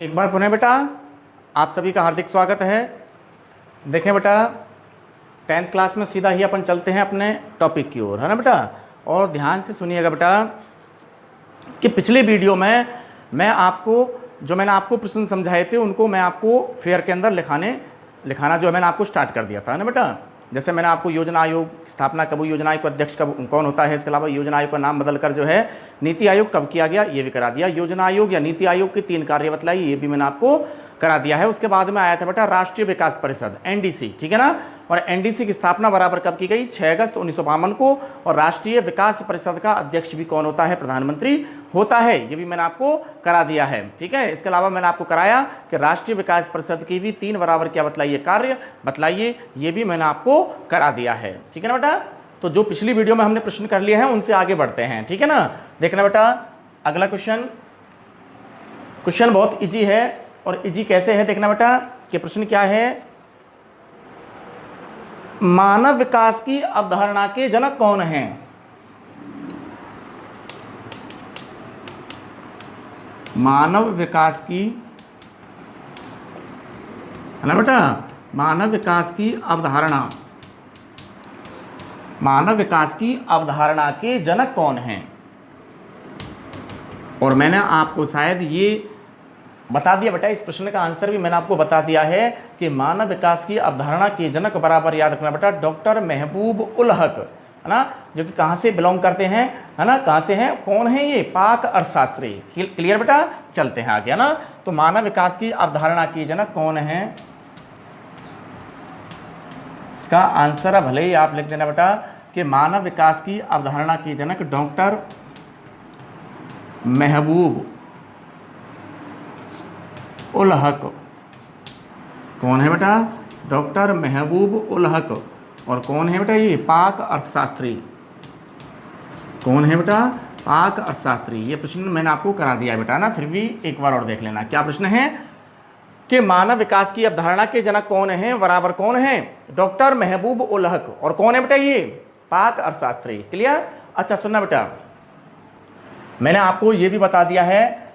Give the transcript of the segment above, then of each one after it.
एक बार पुनः बेटा आप सभी का हार्दिक स्वागत है। देखें बेटा 10th क्लास में सीधा ही अपन चलते हैं अपने टॉपिक की ओर, है ना बेटा। और ध्यान से सुनिएगा बेटा कि पिछले वीडियो में मैंने आपको प्रश्न समझाए थे उनको मैं आपको फेयर के अंदर लिखाना जो है मैंने आपको स्टार्ट कर दिया था, है ना बेटा। जैसे मैंने आपको योजना आयोग की स्थापना कब हुई, योजना आयोग का अध्यक्ष कब कौन होता है, इसके अलावा योजना आयोग का नाम बदलकर जो है नीति आयोग कब किया गया ये भी करा दिया। योजना आयोग या नीति आयोग की 3 कार्य बतलाई ये भी मैंने आपको करा दिया है। उसके बाद में आया था बेटा राष्ट्रीय विकास परिषद एनडीसी, ठीक है ना। और एनडीसी की स्थापना बराबर कब की गई, 6 अगस्त 1952 को। और राष्ट्रीय विकास परिषद का अध्यक्ष भी कौन होता है, प्रधानमंत्री होता है, ये भी मैंने आपको करा दिया है, ठीक है। इसके अलावा मैंने आपको कराया कि राष्ट्रीय विकास परिषद की भी 3 बराबर क्या बतलाइए, कार्य बतलाइए, ये भी मैंने आपको करा दिया है, ठीक है ना बेटा। तो जो पिछली वीडियो में हमने प्रश्न कर लिए हैं उनसे आगे बढ़ते हैं, ठीक है ना। देखना बेटा अगला क्वेश्चन बहुत इजी है। और इजी कैसे है देखना बेटा कि प्रश्न क्या है, मानव विकास की अवधारणा के जनक कौन हैं। मानव विकास की, है ना बेटा, मानव विकास की अवधारणा के जनक कौन हैं। और मैंने आपको शायद ये बता दिया बेटा, इस प्रश्न का आंसर भी मैंने आपको बता दिया है कि मानव विकास की अवधारणा के जनक बराबर याद रखना बेटा डॉक्टर महबूब उल हक, है ना, जो कि कहाँ से बिलोंग करते हैं, है ना, कहाँ से हैं, कौन है ये, पाक अर्थशास्त्री। क्लियर बेटा, चलते हैं आगे, है ना। तो मानव विकास की अवधारणा के जनक कौन है, इसका आंसर भले ही आप लिख देना बेटा कि मानव विकास की अवधारणा के जनक डॉक्टर महबूब उल हक। कौन है बेटा, डॉक्टर महबूब उल हक। और कौन है बेटा ये, पाक अर्थशास्त्री। कौन है बेटा, पाक अर्थशास्त्री। ये प्रश्न मैंने आपको करा दिया है बेटा ना, फिर भी एक बार और देख लेना। क्या प्रश्न है कि मानव विकास की अवधारणा के जनक कौन है बराबर कौन है, डॉक्टर महबूब उल हक। और कौन है बेटा ये, पाक अर्थशास्त्री। क्लियर। अच्छा सुनना बेटा, मैंने आपको ये भी बता दिया है,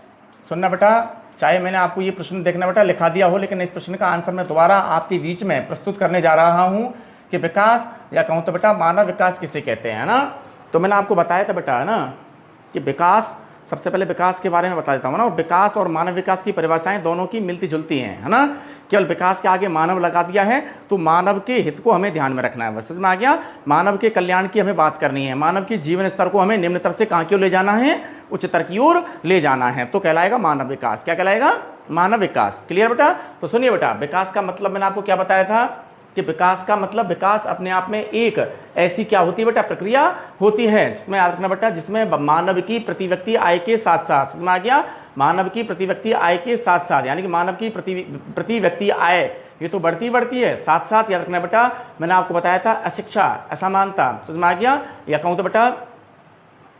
सुनना बेटा, चाहे मैंने आपको ये प्रश्न देखना बेटा लिखा दिया हो, लेकिन इस प्रश्न का आंसर मैं दोबारा आपके बीच में प्रस्तुत करने जा रहा हूं कि विकास या कहूँ तो बेटा मानव विकास किसे कहते हैं, है ना। तो मैंने आपको बताया था बेटा, है ना, कि विकास, सबसे पहले विकास के बारे में बता देता हूँ ना। और विकास और मानव विकास की परिभाषाएं दोनों की मिलती जुलती हैं, है ना। केवल विकास के आगे मानव लगा दिया है, तो मानव के हित को हमें ध्यान में रखना है, बस समझ में आ गया। मानव के कल्याण की हमें बात करनी है, मानव की जीवन स्तर को हमें निम्नतर से कहाँ की ओर ले जाना है, उच्चतर की ओर ले जाना है, तो कहलाएगा मानव विकास। क्या कहलाएगा, मानव विकास। क्लियर बेटा। तो सुनिए बेटा, विकास का मतलब मैंने आपको क्या बताया था कि विकास का मतलब, विकास अपने आप में एक ऐसी क्या होती है बेटा, प्रक्रिया होती है जिसमें याद रखना बेटा, जिसमें मानव की प्रति व्यक्ति आय के साथ साथ, समझ में आ गया, मानव की प्रति व्यक्ति आय के साथ साथ, यानी कि मानव की प्रति व्यक्ति आय ये तो बढ़ती है, साथ साथ याद रखना बेटा मैंने आपको बताया था अशिक्षा, असमानता, समझ में आ गया, या कहूँ तो बेटा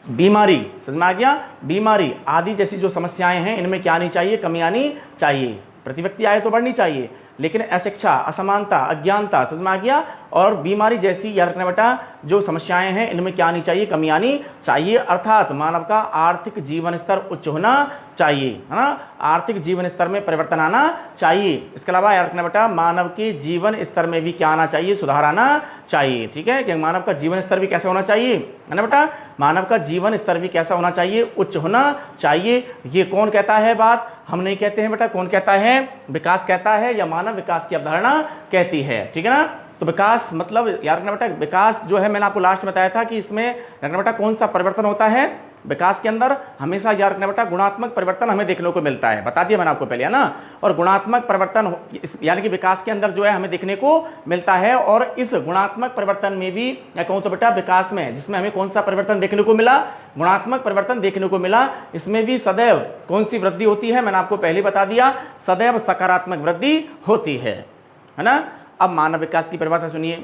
बीमारी, समझ में आ गया, बीमारी आदि जैसी जो समस्याएं हैं इनमें क्या आनी चाहिए, कमी आनी चाहिए। प्रति व्यक्ति आय तो बढ़नी चाहिए, लेकिन अशिक्षा, असमानता, अज्ञानता, समझ में आ गया, और बीमारी जैसी याद रखना बेटा जो समस्याएं हैं इनमें क्या आनी चाहिए, कमी आनी चाहिए। अर्थात मानव का आर्थिक जीवन स्तर उच्च होना चाहिए, है ना, आर्थिक जीवन स्तर में परिवर्तन आना चाहिए। इसके अलावा याद रखना बेटा मानव के जीवन स्तर में भी क्या आना चाहिए, सुधार आना चाहिए, ठीक है। कि मानव का जीवन स्तर भी कैसा होना चाहिए, है ना बेटा, मानव का जीवन स्तर भी कैसा होना चाहिए, उच्च होना चाहिए। ये कौन कहता है बात, हम नहीं कहते हैं बेटा, कौन कहता है, विकास कहता है या मानव विकास की अवधारणा कहती है, ठीक है ना। तो विकास मतलब याद रखना बेटा, विकास जो है मैंने आपको लास्ट में बताया था कि इसमें रखना बेटा कौन सा परिवर्तन होता है, विकास के अंदर हमेशा याद रखना बेटा गुणात्मक परिवर्तन हमें देखने को मिलता है, बता दिया मैंने आपको पहले, है ना। और गुणात्मक परिवर्तन यानी कि विकास के अंदर जो है हमें देखने को मिलता है। और इस गुणात्मक परिवर्तन में भी या कहूँ तो बेटा विकास में जिसमें हमें कौन सा परिवर्तन देखने को मिला, गुणात्मक परिवर्तन देखने को मिला, इसमें भी सदैव कौन सी वृद्धि होती है, मैंने आपको पहले बता दिया, सदैव सकारात्मक वृद्धि होती है ना। अब मानव विकास की परिभाषा सुनिए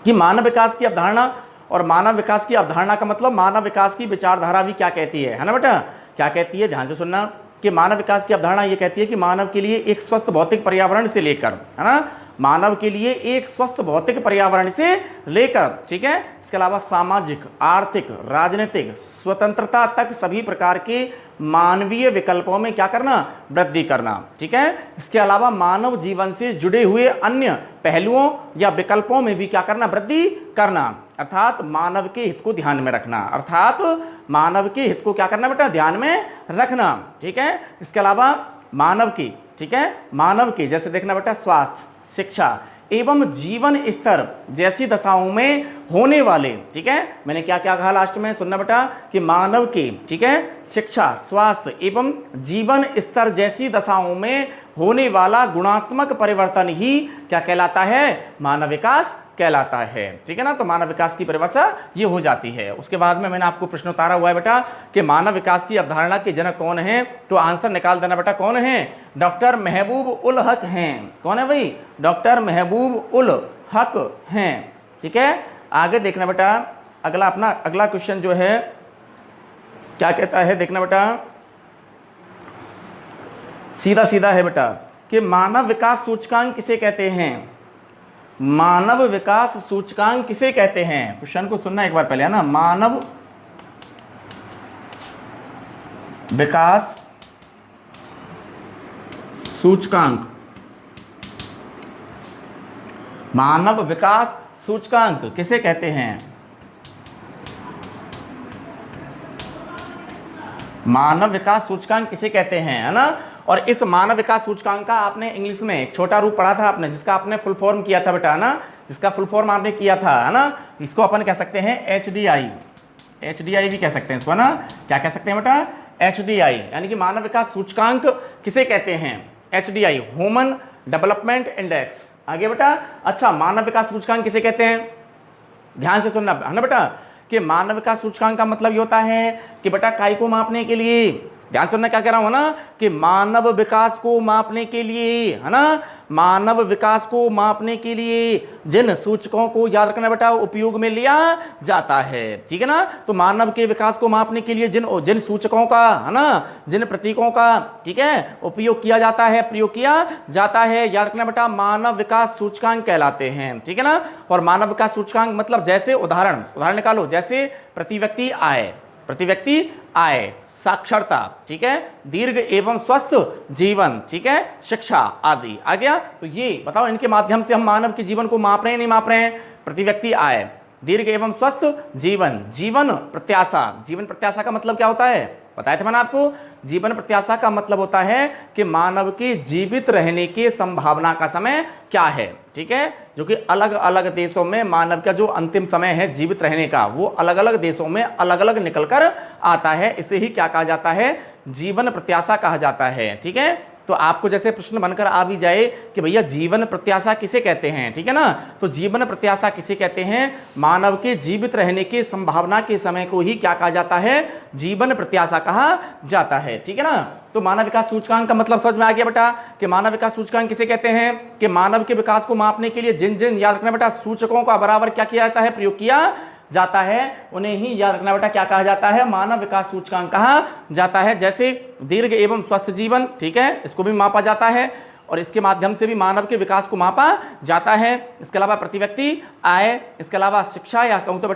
कि मानव विकास की अवधारणा, और मानव विकास की अवधारणा का मतलब मानव विकास की विचारधारा भी क्या कहती है ना बेटा, क्या कहती है, ध्यान से सुनना कि मानव विकास की अवधारणा ये कहती है कि मानव के लिए एक स्वस्थ भौतिक पर्यावरण से लेकर, है ना, मानव के लिए एक स्वस्थ भौतिक पर्यावरण से लेकर, ठीक है, इसके अलावा सामाजिक, आर्थिक, राजनीतिक स्वतंत्रता तक सभी प्रकार के मानवीय विकल्पों में क्या करना, वृद्धि करना, ठीक है। इसके अलावा मानव जीवन से जुड़े हुए अन्य पहलुओं या विकल्पों में भी क्या करना, वृद्धि करना, अर्थात मानव के हित को ध्यान में रखना, अर्थात मानव के हित को क्या करना बेटा, ध्यान में रखना, ठीक है। इसके अलावा मानव की, ठीक है, मानव की जैसे देखना बेटा स्वास्थ्य, शिक्षा एवं जीवन स्तर जैसी दशाओं में होने वाले, ठीक है, मैंने क्या क्या कहा लास्ट में, सुनना बेटा, कि मानव की, ठीक है, शिक्षा, स्वास्थ्य एवं जीवन स्तर जैसी दशाओं में होने वाला गुणात्मक परिवर्तन ही क्या कहलाता है, मानव विकास कहलाता है, ठीक है ना। तो मानव विकास की परिभाषा ये हो जाती है। उसके बाद में मैंने आपको प्रश्न उतारा हुआ है बेटा कि मानव विकास की अवधारणा के जनक कौन है, तो आंसर निकाल देना बेटा, कौन है, डॉक्टर महबूब उल हक हैं। कौन है भाई, डॉक्टर महबूब उल हक हैं, ठीक है। आगे देखना बेटा, अगला अपना अगला क्वेश्चन जो है क्या कहता है, देखना बेटा, सीधा सीधा है बेटा कि मानव विकास सूचकांक किसे कहते हैं, मानव विकास सूचकांक किसे कहते हैं। क्वेश्चन को सुनना एक बार पहले, है ना। मानव विकास सूचकांक, मानव विकास सूचकांक किसे कहते हैं, मानव विकास सूचकांक किसे कहते हैं, है ना। और इस मानव विकास सूचकांक का आपने इंग्लिश में एक छोटा रूप पढ़ा था आपने, जिसका आपने फुल फॉर्म किया था बेटा, है ना, जिसका फुल फॉर्म आपने किया था, है ना। इसको अपन कह सकते हैं HDI, HDI भी कह सकते हैं इसको, ना, क्या कह सकते हैं बेटा, HDI, यानी कि मानव विकास सूचकांक किसे कहते हैं, HDI, ह्यूमन डेवलपमेंट इंडेक्स। आगे बेटा, अच्छा, मानव विकास सूचकांक किसे कहते हैं, ध्यान से सुनना, है ना बेटा, कि मानव विकास सूचकांक का मतलब ये होता है कि बेटा काय को मापने के लिए, ध्यान सुनना क्या कह रहा हूं ना, कि मानव विकास को मापने के लिए, है ना, मानव विकास को मापने के लिए जिन सूचकों को याद रखना बेटा उपयोग में लिया जाता है, ठीक है ना। तो मानव के विकास को मापने के लिए जिन जिन सूचकों का, है ना, जिन प्रतीकों का, ठीक है, उपयोग किया जाता है, प्रयोग किया जाता है, याद रखना बेटा मानव विकास सूचकांक कहलाते हैं, ठीक है ना। और मानव विकास सूचकांक मतलब जैसे उदाहरण निकालो, जैसे प्रति व्यक्ति आय, प्रति व्यक्ति आय, साक्षरता, ठीक है, दीर्घ एवं स्वस्थ जीवन, ठीक है, शिक्षा आदि। आ गया। तो ये बताओ, इनके माध्यम से हम मानव के जीवन को माप रहे हैं नहीं माप रहे हैं, प्रति व्यक्ति आय, दीर्घ एवं स्वस्थ जीवन, जीवन प्रत्याशा। जीवन प्रत्याशा का मतलब क्या होता है, बताया था मैंने आपको। जीवन प्रत्याशा का मतलब होता है कि मानव के जीवित रहने की संभावना का समय क्या है, ठीक है, जो कि अलग अलग देशों में मानव का जो अंतिम समय है जीवित रहने का, वो अलग अलग देशों में अलग अलग निकल कर आता है। इसे ही क्या कहा जाता है, जीवन प्रत्याशा कहा जाता है, ठीक है। तो आपको जैसे प्रश्न बनकर आ भी जाए कि भैया जीवन प्रत्याशा किसे कहते हैं, ठीक है ना, तो जीवन प्रत्याशा किसे कहते हैं, मानव के जीवित रहने की संभावना के समय को ही क्या कहा जाता है, जीवन प्रत्याशा कहा जाता है, ठीक है ना। तो मानव विकास सूचकांक का मतलब समझ में आ गया बेटा कि मानव विकास सूचकांक किसे कहते हैं, कि मानव के विकास को मापने के लिए जिन जिन, याद रखना बेटा, सूचकों का बराबर क्या किया जाता है, प्रयोग किया जाता है, उन्हें ही याद रखना बेटा क्या कहा जाता है, मानव विकास सूचकांक कहा जाता है। जैसे दीर्घ एवं स्वस्थ जीवन, ठीक है, इसको भी मापा जाता है और इसके माध्यम से भी मानव के विकास को मापा जाता है। इसके अलावा प्रति व्यक्ति आय, इसके अलावा शिक्षा या कहूं तो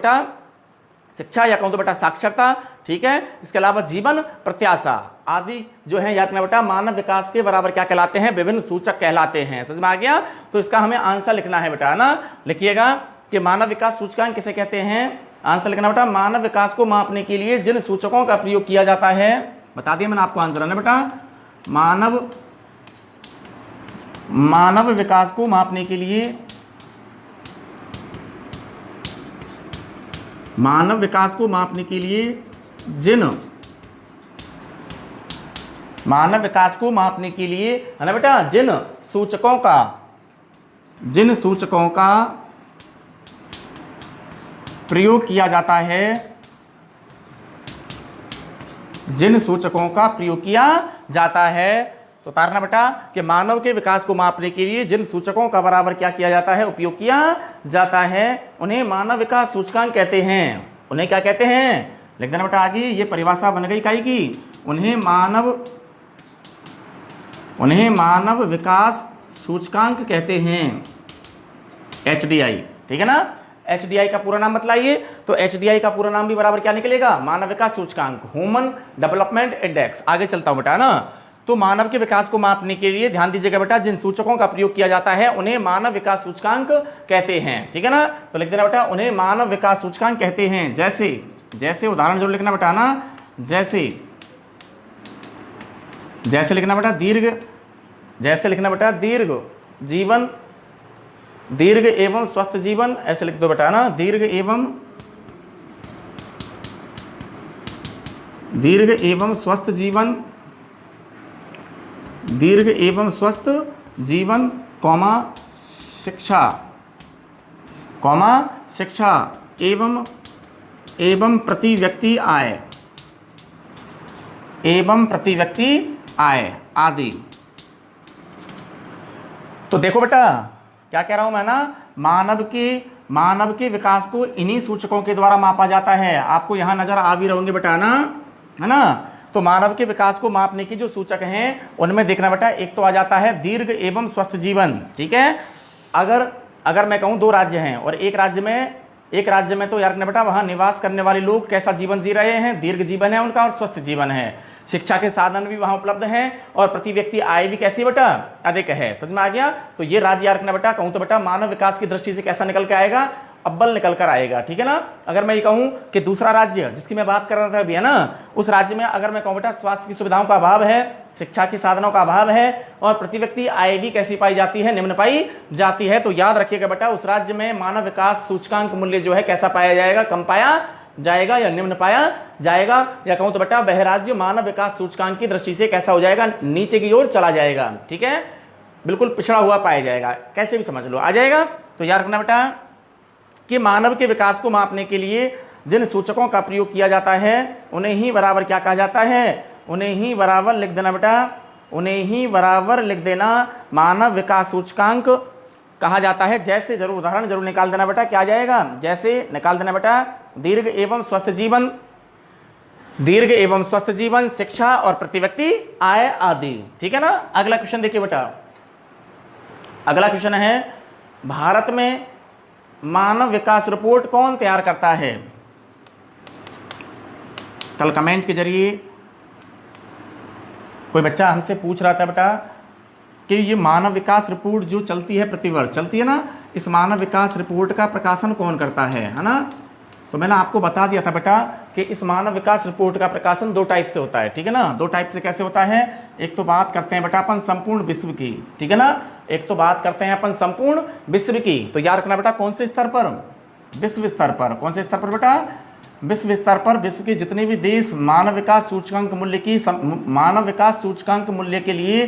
बेटा साक्षरता, ठीक है, इसके अलावा जीवन प्रत्याशा आदि जो है याद रखना बेटा मानव विकास के बराबर क्या कहलाते हैं, विभिन्न सूचक कहलाते हैं। समझ में आ गया। तो इसका हमें आंसर लिखना है बेटा, ना, लिखिएगा कि मानव विकास सूचकांक किसे कहते हैं, आंसर लिखना बेटा मानव विकास को मापने के लिए जिन सूचकों का प्रयोग किया जाता है, बता दिया मैंने आपको आंसर, है ना बेटा, मानव विकास को मापने के लिए, मानव विकास को मापने के लिए जिन, मानव विकास को मापने के लिए, है ना बेटा, जिन सूचकों का प्रयोग किया जाता है, जिन सूचकों का प्रयोग किया जाता है, तो तारना बेटा कि मानव के विकास को मापने के लिए जिन सूचकों का बराबर क्या किया जाता है, उपयोग किया जाता है, उन्हें मानव विकास सूचकांक कहते हैं। उन्हें क्या कहते हैं, लिख देना बेटा आगे, ये परिभाषा बन गई काई की, उन्हें मानव विकास सूचकांक कहते हैं, HDI, ठीक है ना। HDI का पूरा नाम बतलाइए, तो HDI का पूरा नाम भी बराबर क्या निकलेगा, मानव विकास सूचकांक, ह्यूमन डेवलपमेंट इंडेक्स। आगे चलता हूं बेटा ना, तो मानव के विकास को मापने के लिए ध्यान दीजिएगा बेटा, जिन सूचकों का प्रयोग किया जाता है उन्हें मानव विकास सूचकांक कहते हैं, ठीक है ना। तो लिख देना बेटा, उन्हें मानव विकास सूचकांक कहते हैं। जैसे जैसे उदाहरण जरूर लिखना बेटा ना, जैसे जैसे लिखना बेटा दीर्घ, जैसे लिखना बेटा दीर्घ जीवन, दीर्घ एवं स्वस्थ जीवन, ऐसे लिख दो बेटा ना, दीर्घ एवं स्वस्थ जीवन, दीर्घ एवं स्वस्थ जीवन, कॉमा शिक्षा, कॉमा शिक्षा एवं प्रति व्यक्ति आय, एवं प्रति व्यक्ति आय आदि। तो देखो बेटा क्या कह रहा हूं मैं ना, मानव के विकास को इन्हीं सूचकों के द्वारा मापा जाता है। आपको यहां नजर आ भी रहोगे बेटा ना, है ना। तो मानव के विकास को मापने की जो सूचक हैं उनमें देखना बेटा, एक तो आ जाता है दीर्घ एवं स्वस्थ जीवन, ठीक है। अगर मैं कहूं दो राज्य हैं और एक राज्य में तो यार बेटा वहां निवास करने वाले लोग कैसा जीवन जी रहे हैं, दीर्घ जीवन है उनका और स्वस्थ जीवन है, शिक्षा के साधन भी वहां उपलब्ध हैं और प्रति व्यक्ति आय भी कैसी बेटा, अधिक है। समझ में आ गया। तो ये राज्य यार बेटा कहूं तो बेटा मानव विकास की दृष्टि से कैसा निकल के आएगा, अव्वल निकल कर आएगा, ठीक है ना। अगर मैं ये कहूं कि दूसरा राज्य जिसकी मैं बात कर रहा था अभी, है ना, उस राज्य में अगर मैं कहूं बेटा स्वास्थ्य की सुविधाओं का अभाव है, शिक्षा के साधनों का अभाव है और प्रति व्यक्ति आय भी कैसी पाई जाती है, निम्न पाई जाती है, तो याद रखिएगा बेटा उस राज्य में मानव विकास सूचकांक मूल्य जो है कैसा पाया जाएगा, कम पाया जाएगा या निम्न पाया जाएगा, या कहूं तो बेटा वह राज्य मानव विकास सूचकांक की दृष्टि से कैसा हो जाएगा, नीचे की ओर चला जाएगा, ठीक है, बिल्कुल पिछड़ा हुआ पाया जाएगा, कैसे भी समझ लो, आ जाएगा। तो याद रखना बेटा कि मानव के विकास को मापने के लिए जिन सूचकों का प्रयोग किया जाता है उन्हें ही बराबर क्या कहा जाता है, उन्हें ही बराबर लिख देना बेटा, उन्हें ही बराबर लिख देना मानव विकास सूचकांक कहा जाता है। जैसे जरूर उदाहरण जरूर निकाल देना बेटा, क्या आ जाएगा, जैसे निकाल देना बेटा दीर्घ एवं स्वस्थ जीवन, दीर्घ एवं स्वस्थ जीवन, शिक्षा और प्रति व्यक्ति आय आदि, ठीक है ना। अगला क्वेश्चन देखिए बेटा, अगला क्वेश्चन है भारत में मानव विकास रिपोर्ट कौन तैयार करता है। कल कमेंट के जरिए कोई बच्चा हमसे पूछ रहा था बेटा कि ये मानव विकास रिपोर्ट जो चलती है प्रतिवर्ष चलती है ना, इस मानव विकास रिपोर्ट का प्रकाशन कौन करता है ना। तो मैंने आपको बता दिया था बेटा कि इस मानव विकास रिपोर्ट का प्रकाशन दो टाइप से होता है, ठीक है ना। दो टाइप से कैसे होता है, एक तो बात करते हैं बेटा अपन संपूर्ण विश्व की, ठीक है ना, एक तो बात करते हैं अपन संपूर्ण विश्व की। तो याद रखना बेटा कौन से स्तर पर, विश्व स्तर पर, कौन से स्तर पर बेटा, विश्व स्तर पर विश्व के जितने भी देश मानव विकास सूचकांक मूल्य की, मानव विकास सूचकांक मूल्य के लिए,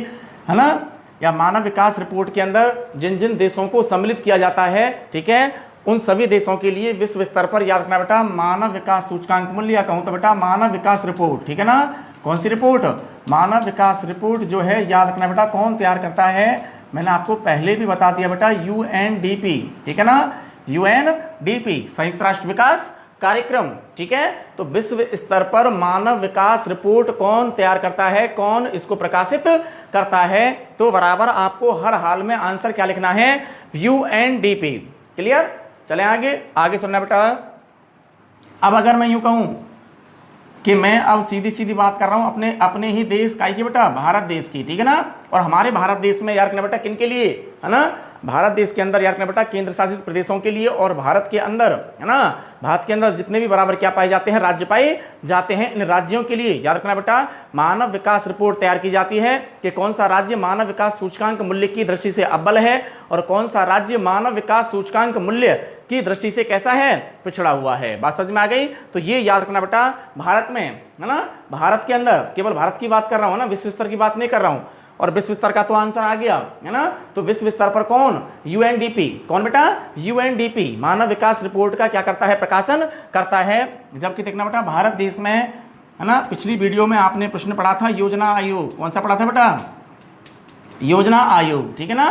है ना, या मानव विकास रिपोर्ट के अंदर जिन जिन देशों को सम्मिलित किया जाता है, ठीक है, उन सभी देशों के लिए विश्व स्तर पर याद रखना बेटा मानव विकास सूचकांक मूल्य, या कहूं तो बेटा मानव विकास रिपोर्ट, ठीक है ना। कौन सी रिपोर्ट, मानव विकास रिपोर्ट जो है याद रखना बेटा कौन तैयार करता है, मैंने आपको पहले भी बता दिया बेटा UNDP, ठीक है ना, UNDP संयुक्त राष्ट्र विकास कार्यक्रम, ठीक है। तो विश्व स्तर पर मानव विकास रिपोर्ट कौन तैयार करता है, कौन इसको प्रकाशित करता है, तो बराबर आपको हर हाल में आंसर क्या लिखना है, UNDP। क्लियर, चले आगे सुनना बेटा। अब अगर मैं यूं कहूं कि मैं अब सीधी सीधी बात कर रहा हूं अपने ही देश का की बेटा, भारत देश की, ठीक है ना, और हमारे भारत देश में यार रखना बेटा किन के लिए, है ना, भारत देश के अंदर यार रखना बेटा केंद्र शासित प्रदेशों के लिए, और भारत के अंदर, है ना, भारत के अंदर जितने भी बराबर क्या पाए जाते हैं, राज्य पाए जाते हैं, इन राज्यों के लिए याद रखना बेटा मानव विकास रिपोर्ट तैयार की जाती है कि कौन सा राज्य मानव विकास सूचकांक मूल्य की दृष्टि से अव्वल है और कौन सा राज्य मानव विकास सूचकांक मूल्य की दृष्टि से कैसा है, पिछड़ा हुआ है। बात समझ में आ गई। तो ये याद रखना बेटा भारत में, है ना, भारत के अंदर, केवल भारत की बात कर रहा हूं ना, विश्व स्तर की बात नहीं कर रहा हूं, और विश्व स्तर का तो आंसर आ गया, है ना। तो विश्व स्तर पर कौन, UNDP, कौन बेटा, UNDP मानव विकास रिपोर्ट का क्या करता है, प्रकाशन करता है। जबकि देखना बेटा भारत देश में, है ना, पिछली वीडियो में आपने प्रश्न पढ़ा था योजना आयोग, कौन सा पढ़ा था बेटा, योजना आयोग, ठीक है ना।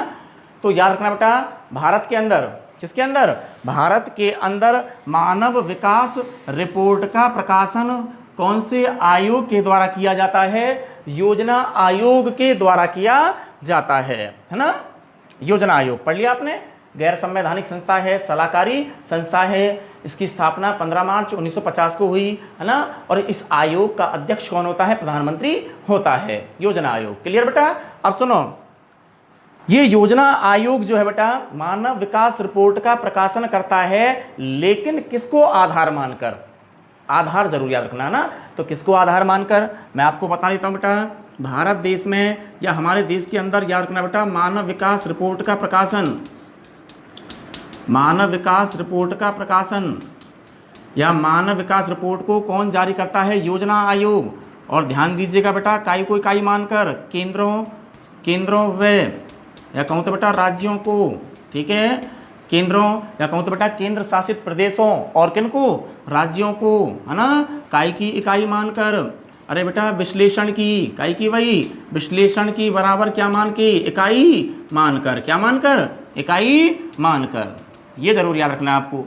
तो याद रखना बेटा भारत के अंदर, किसके अंदर, भारत के अंदर मानव विकास रिपोर्ट का प्रकाशन कौन से आयोग के द्वारा किया जाता है, योजना आयोग के द्वारा किया जाता है ना। योजना आयोग पढ़ लिया आपने। गैर संवैधानिक संस्था है, सलाहकारी संस्था है। इसकी स्थापना 15 मार्च 1950 को हुई, है ना। और इस आयोग का अध्यक्ष कौन होता है? प्रधानमंत्री होता है। योजना आयोग क्लियर बेटा। अब सुनो, ये योजना आयोग जो है बेटा मानव विकास रिपोर्ट का प्रकाशन करता है, लेकिन किसको आधार मानकर? आधार जरूर याद रखना है ना। तो किसको आधार मानकर? मैं आपको बता देता हूं बेटा, भारत देश में या हमारे देश के अंदर याद रखना बेटा, मानव विकास रिपोर्ट का प्रकाशन, मानव विकास रिपोर्ट का प्रकाशन या मानव विकास रिपोर्ट को कौन जारी करता है? योजना आयोग। और ध्यान दीजिएगा बेटा, इकाई को इकाई मानकर केंद्रों व या कहूँ तो बेटा राज्यों को, ठीक है, केंद्रों या कहूँ तो बेटा केंद्र शासित प्रदेशों और किनको? राज्यों को, है ना, इकाई की इकाई मानकर। अरे बेटा विश्लेषण की इकाई की, वही विश्लेषण की बराबर क्या मान के? इकाई मानकर। क्या मानकर? इकाई मानकर। ये जरूर याद रखना है आपको,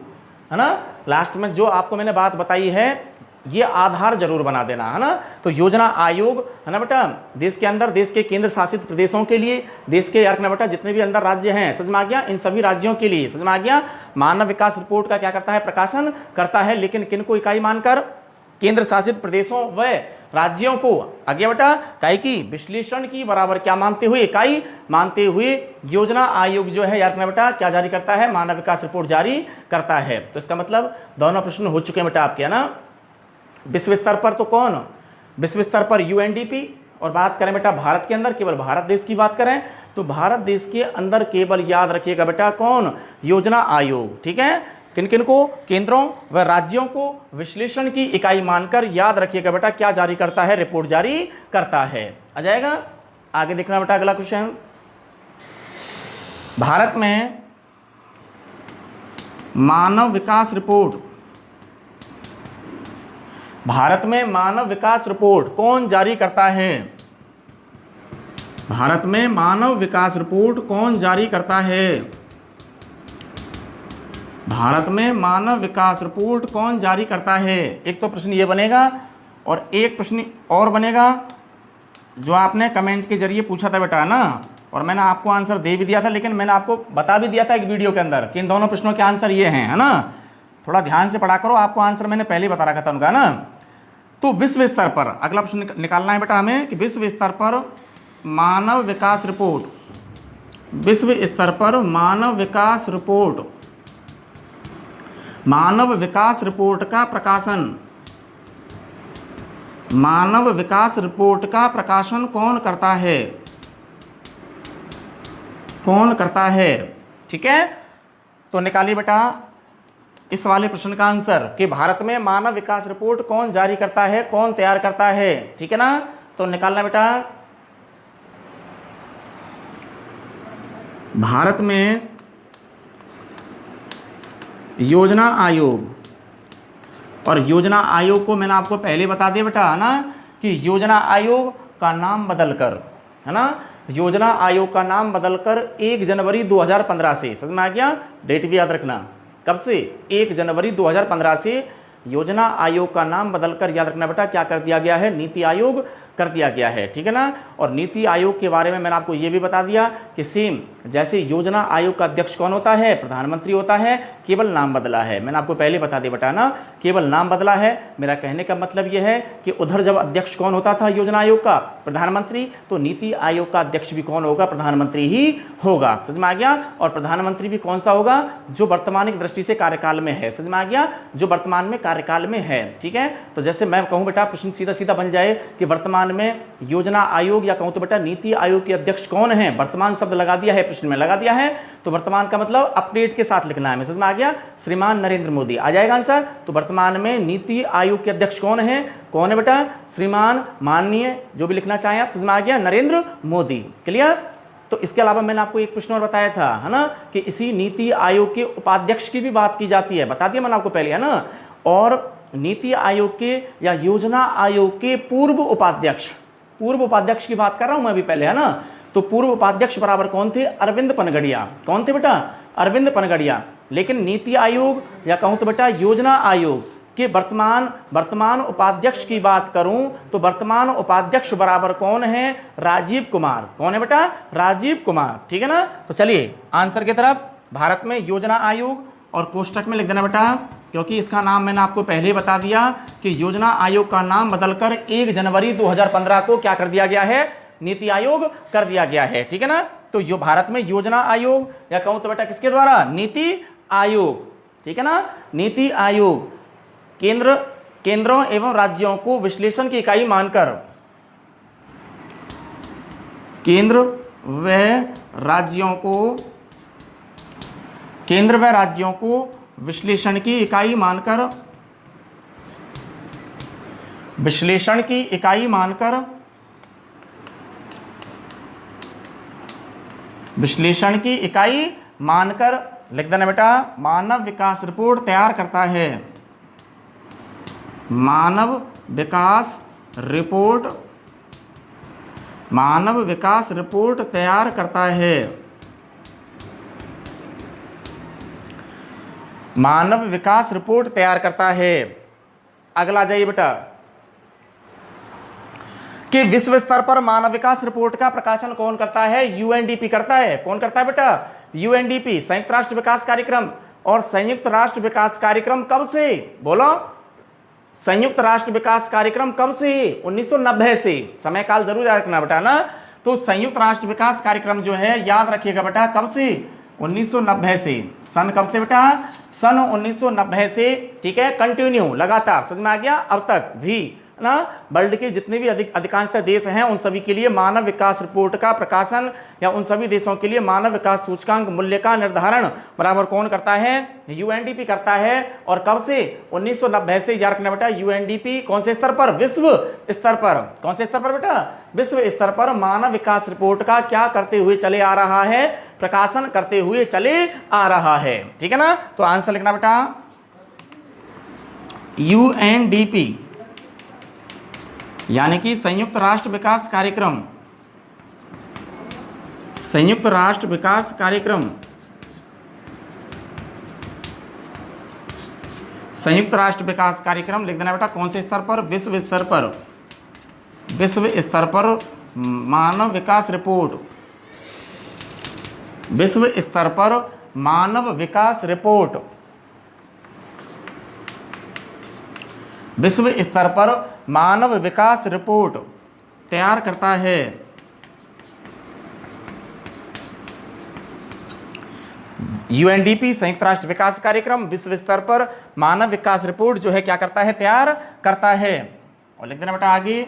है ना। लास्ट में जो आपको मैंने बात बताई है ये आधार जरूर बना देना, है ना। तो योजना आयोग, है ना बेटा, देश के अंदर देश के केंद्र शासित प्रदेशों के लिए, देश के यार ना बेटा जितने भी अंदर राज्य हैं, समझ में आ गया, इन सभी राज्यों के लिए, समझ में आ गया, मानव विकास रिपोर्ट का क्या करता है? प्रकाशन करता है, लेकिन किनको इकाई मानकर? केंद्र शासित प्रदेशों व राज्यों को। आगे बेटा इकाई की विश्लेषण की बराबर क्या मानते हुए? इकाई मानते हुए योजना आयोग जो है याद रखना बेटा क्या जारी करता है? मानव विकास रिपोर्ट जारी करता है। तो इसका मतलब दोनों प्रश्न हो चुके हैं बेटा आपके, है ना। विश्व स्तर पर तो कौन? विश्व स्तर पर यूएनडीपी। और बात करें बेटा भारत के अंदर, केवल भारत देश की बात करें तो भारत देश के अंदर केवल याद रखिएगा बेटा कौन? योजना आयोग, ठीक है। किन किन को? केंद्रों व राज्यों को विश्लेषण की इकाई मानकर याद रखिएगा बेटा क्या जारी करता है? रिपोर्ट जारी करता है। आ जाएगा। आगे देखना बेटा अगला क्वेश्चन, भारत में मानव विकास रिपोर्ट, भारत में मानव विकास रिपोर्ट कौन जारी करता है? भारत में मानव विकास रिपोर्ट कौन जारी करता है? भारत में मानव विकास रिपोर्ट कौन जारी करता है? एक तो प्रश्न ये बनेगा और एक प्रश्न और बनेगा जो आपने कमेंट के जरिए पूछा था बेटा, ना, और मैंने आपको आंसर दे भी दिया था, लेकिन मैंने आपको बता भी दिया था एक वीडियो के अंदर कि इन दोनों प्रश्नों के आंसर ये हैं, है ना। थोड़ा ध्यान से पढ़ा करो, आपको आंसर मैंने पहले बता रखा था उनका, ना। तो विश्व स्तर पर अगला प्रश्न निकालना है बेटा हमें कि विश्व स्तर पर मानव विकास रिपोर्ट, विश्व स्तर पर मानव विकास रिपोर्ट, मानव विकास रिपोर्ट का प्रकाशन, मानव विकास रिपोर्ट का प्रकाशन कौन करता है? कौन करता है? ठीक है। तो निकालिए बेटा इस वाले प्रश्न का आंसर कि भारत में मानव विकास रिपोर्ट कौन जारी करता है, कौन तैयार करता है, ठीक है ना। तो निकालना बेटा, भारत में योजना आयोग, और योजना आयोग को मैंने आपको पहले बता दिया बेटा, है ना, कि योजना आयोग का नाम बदलकर, है ना, योजना आयोग का नाम बदलकर 1 जनवरी 2015 से, समझ में आ गया, डेट भी याद रखना, कब से? 1 जनवरी 2015 से योजना आयोग का नाम बदलकर याद रखना बेटा क्या कर दिया गया है? नीति आयोग कर दिया गया है, ठीक है ना। और नीति आयोग के बारे में मैंने आपको ये भी बता दिया कि सेम जैसे योजना आयोग का अध्यक्ष कौन होता है? प्रधानमंत्री होता है, केवल नाम बदला है। मैंने आपको पहले बता दिया बेटा ना, केवल नाम बदला है। मेरा कहने का मतलब यह है कि उधर जब अध्यक्ष कौन होता था योजना आयोग का? प्रधानमंत्री, तो नीति आयोग का अध्यक्ष भी कौन होगा? प्रधानमंत्री ही होगा, समझ में आ गया। और प्रधानमंत्री भी कौन सा होगा? जो वर्तमान दृष्टि से कार्यकाल में है, समझ में आ गया, जो वर्तमान में कार्यकाल में है, ठीक है। तो जैसे मैं कहूँ बेटा प्रश्न सीधा सीधा बन जाए कि वर्तमान में योजना आयोग या कहूं तो बेटा नीति आयोग के अध्यक्ष कौन है? वर्तमान शब्द लगा दिया है, प्रश्न में लगा दिया है, तो वर्तमान का मतलब अपडेट के साथ लिखना है, समझ में आ गया, श्रीमान नरेंद्र मोदी आ जाएगा आंसर। तो वर्तमान में नीति आयोग के अध्यक्ष कौन है? कौन है बेटा? श्रीमान, माननीय, जो भी लिखना चाहें आप, समझ में आ गया, नरेंद्र मोदी। क्लियर। तो इसके अलावा मैंने आपको एक प्रश्न और बताया था, है ना, कि इसी नीति आयोग के उपाध्यक्ष की भी बात की जाती है, बता दिया मैंने आपको पहले, है ना। और नीति आयोग के या योजना आयोग के पूर्व उपाध्यक्ष, पूर्व उपाध्यक्ष की बात कर रहा हूं मैं अभी पहले, है ना। तो पूर्व उपाध्यक्ष बराबर कौन थे? अरविंद पनगड़िया। कौन थे बेटा? अरविंद पनगड़िया। लेकिन नीति आयोग या कहूं तो बेटा योजना आयोग कि वर्तमान उपाध्यक्ष की बात करूं तो वर्तमान उपाध्यक्ष बराबर कौन है? राजीव कुमार। कौन है बेटा? राजीव कुमार। ठीक है ना। तो चलिए आंसर की तरफ। भारत में योजना आयोग, और कोष्टक में लिख देना बेटा, क्योंकि इसका नाम मैंने आपको पहले ही बता दिया कि योजना आयोग का नाम बदलकर 1 जनवरी 2015 को क्या कर दिया गया है? नीति आयोग कर दिया गया है। ठीक है ना। तो यो भारत में योजना आयोग, या कहूं तो बेटा किसके द्वारा? नीति आयोग। ठीक है ना। नीति आयोग केंद्रों एवं राज्यों को विश्लेषण की इकाई मानकर, केंद्र व राज्यों को विश्लेषण की इकाई मानकर, विश्लेषण की इकाई मानकर, विश्लेषण की इकाई मानकर लिख देना बेटा, मानव विकास रिपोर्ट तैयार करता है। मानव विकास रिपोर्ट तैयार करता है। मानव विकास रिपोर्ट तैयार करता है। अगला जाइए बेटा, कि विश्व स्तर पर मानव विकास रिपोर्ट का प्रकाशन कौन करता है? यूएनडीपी करता है। कौन करता है बेटा? यूएनडीपी, संयुक्त राष्ट्र विकास कार्यक्रम। और संयुक्त राष्ट्र विकास कार्यक्रम कब से? बोलो, संयुक्त राष्ट्र विकास कार्यक्रम कब से? 1990 से। समय काल जरूर याद रखना बेटा ना। तो संयुक्त राष्ट्र विकास कार्यक्रम जो है याद रखिएगा बेटा, कब से? 1990 से। सन कब से बेटा? सन 1990 से। ठीक है, कंटिन्यू, लगातार। समझ में आ गया? अब तक भी ना वर्ल्ड के जितने भी अधिकांशतः देश हैं उन सभी के लिए मानव विकास रिपोर्ट का प्रकाशन, या उन सभी देशों के लिए मानव विकास सूचकांक मूल्य का निर्धारण बराबर कौन करता है? यूएनडीपी करता है। और कब से? 1990 से। याद रखना बेटा, यूएनडीपी कौन से स्तर पर? विश्व स्तर पर। कौन से स्तर पर बेटा? विश्व स्तर पर मानव विकास रिपोर्ट का क्या करते हुए चले आ रहा है? प्रकाशन करते हुए चले आ रहा है। ठीक है ना। तो आंसर लिखना बेटा, यूएनडीपी यानी कि संयुक्त राष्ट्र विकास कार्यक्रम। संयुक्त राष्ट्र विकास कार्यक्रम, संयुक्त राष्ट्र विकास कार्यक्रम लिख देना बेटा, कौन से स्तर पर? विश्व स्तर पर। विश्व स्तर पर मानव विकास रिपोर्ट, विश्व स्तर पर मानव विकास रिपोर्ट, विश्व स्तर पर मानव विकास रिपोर्ट तैयार करता है। यूएनडीपी संयुक्त राष्ट्र विकास कार्यक्रम विश्व स्तर पर मानव विकास रिपोर्ट जो है क्या करता है? तैयार करता है। और लिख देना बेटा आगे,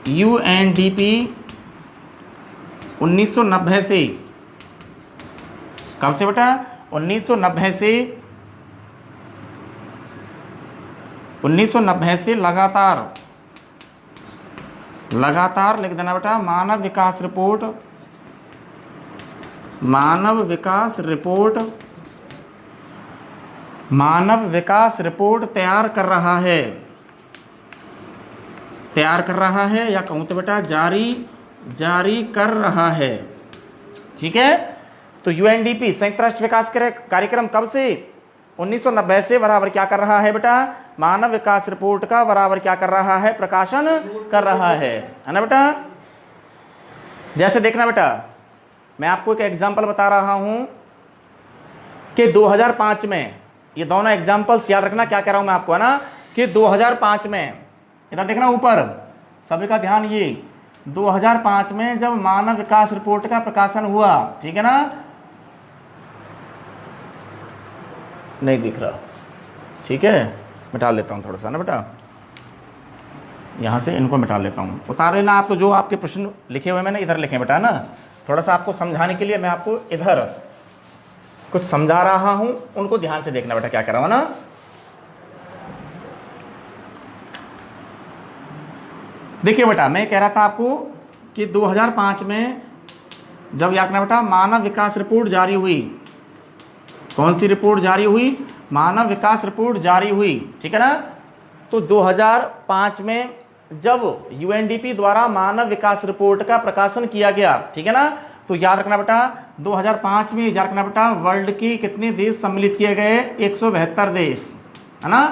यूएनडीपी 1990 से। कब से बेटा? 1990 से। 1990 से लगातार लिख देना बेटा, मानव विकास रिपोर्ट, मानव विकास रिपोर्ट, मानव विकास रिपोर्ट तैयार कर रहा है। तैयार कर रहा है, या कहूँ तो बेटा जारी कर रहा है। ठीक है। तो यूएनडीपी संयुक्त राष्ट्र विकास कार्यक्रम कब से? 1990 से। बराबर क्या कर रहा है बेटा? मानव विकास रिपोर्ट का बराबर क्या कर रहा है? प्रकाशन कर रहा है ना बेटा। जैसे देखना बेटा, मैं आपको एक एग्जांपल बता रहा हूं कि 2005 में, ये दोनों एग्जांपल्स याद रखना, क्या कह रहा हूं मैं आपको, है ना, कि 2005 में, इधर देखना ऊपर, सभी का ध्यान, ये 2005 में जब मानव विकास रिपोर्ट का प्रकाशन हुआ, ठीक है ना, नहीं दिख रहा, ठीक है, मिटा लेता हूँ थोड़ा सा ना बेटा, यहाँ से इनको मिटा लेता हूँ। उतार लेना आप, तो जो आपके प्रश्न लिखे हुए मैंने इधर लिखे बेटा ना, थोड़ा सा आपको समझाने के लिए मैं आपको इधर कुछ समझा रहा हूँ, उनको ध्यान से देखना बेटा क्या कर रहा हूँ ना। देखिए बेटा, मैं कह रहा था आपको कि 2005 में जब याद रखना बेटा मानव विकास रिपोर्ट जारी हुई, कौन सी रिपोर्ट जारी हुई? मानव विकास रिपोर्ट जारी हुई, ठीक है ना। तो 2005 में जब यूएनडीपी द्वारा मानव विकास रिपोर्ट का प्रकाशन किया गया, ठीक है ना, तो याद रखना बेटा 2005 में याद रखना बेटा वर्ल्ड के कितने देश सम्मिलित किए गए, 172 देश, है ना।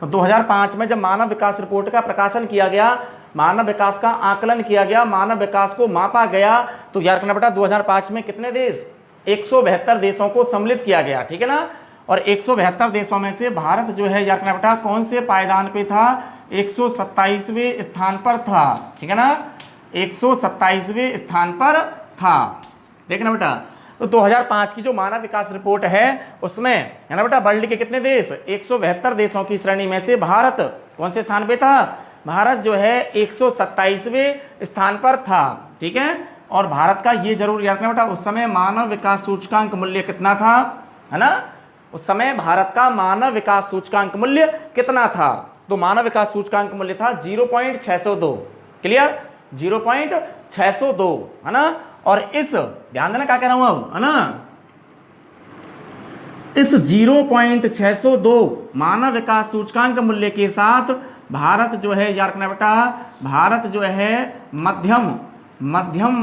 तो 2005 में जब मानव विकास रिपोर्ट का प्रकाशन किया गया, मानव विकास का आकलन किया गया, मानव विकास को मापा गया, तो याद रखना बेटा 2005 में कितने देश, 172 देशों को सम्मिलित किया गया, ठीक है ना। और 172 देशों में से भारत जो है याद रखना बेटा कौन से पायदान पे था, 127वें स्थान पर था, ठीक है ना, 127वें स्थान पर था। देखना बेटा तो 2005 की जो मानव विकास रिपोर्ट है उसमें है ना बेटा वर्ल्ड के कितने देश, 172 देशों की श्रेणी में से भारत कौन से स्थान पे था, भारत जो है 127वें स्थान पर था, ठीक है। और भारत का ये जरूर याद रखना बेटा उस समय मानव विकास सूचकांक मूल्य कितना था, है ना, उस समय भारत का मानव विकास सूचकांक मूल्य कितना था, तो मानव विकास सूचकांक मूल्य था 0.602, क्लियर, 0.602, है ना। और इस ध्यान देना क्या कह रहा हूं अब, है ना, इस 0.602 मानव विकास सूचकांक मूल्य के साथ भारत जो है याद रखना बेटा, भारत जो है मध्यम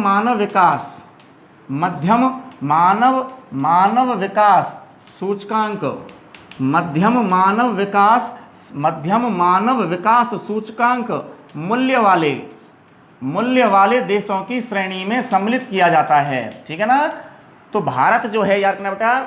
मानव विकास, मध्यम मानव विकास सूचकांक, मध्यम मानव विकास सूचकांक मूल्य वाले देशों की श्रेणी में सम्मिलित किया जाता है, ठीक है ना। तो भारत जो है याद रखना बेटा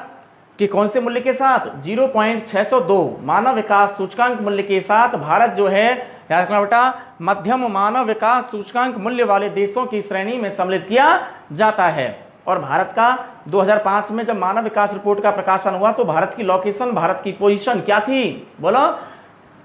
कि कौन से मूल्य के साथ, 0.602 मानव विकास सूचकांक मूल्य के साथ भारत जो है याद रखना बेटा मध्यम मानव विकास सूचकांक मूल्य वाले देशों की श्रेणी में सम्मिलित किया जाता है। और भारत का 2005 में जब मानव विकास रिपोर्ट का प्रकाशन हुआ तो भारत की लोकेशन, भारत की पोजीशन क्या थी, बोलो,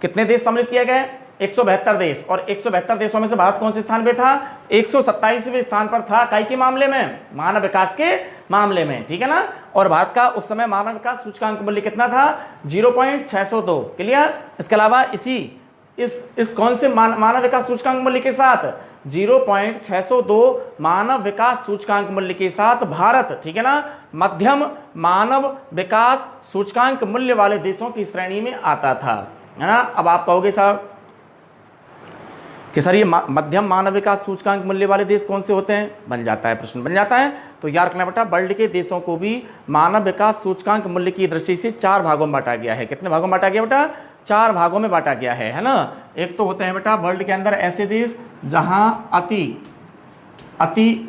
कितने देश सम्मिलित किए गए, 172 देश, और 172 देशों में से भारत कौन से स्थान पे था, 127वें स्थान पर था, काई के मामले में, मानव विकास के मामले में, ठीक है ना। और भारत का उस समय मानव विकास सूचकांक मूल्य कितना था, 0.602, क्लियर। इसके अलावा इस कौन से मानव विकास सूचकांक मूल्य के साथ, 0.602 मानव विकास सूचकांक मूल्य के साथ भारत, ठीक है ना, मध्यम मानव विकास सूचकांक मूल्य वाले देशों की श्रेणी में आता था, है ना। अब आप कहोगे साहब कि सर ये मध्यम मानव विकास सूचकांक मूल्य वाले देश कौन से होते हैं, बन जाता है, प्रश्न बन जाता है। तो याद रखना बेटा वर्ल्ड के देशों को भी मानव विकास सूचकांक मूल्य की दृष्टि से 4 भागों में बांटा गया है। कितने भागों में बांटा गया बेटा, 4 भागों में बांटा गया है ना। एक तो होते हैं बेटा वर्ल्ड के अंदर ऐसे देश जहां अति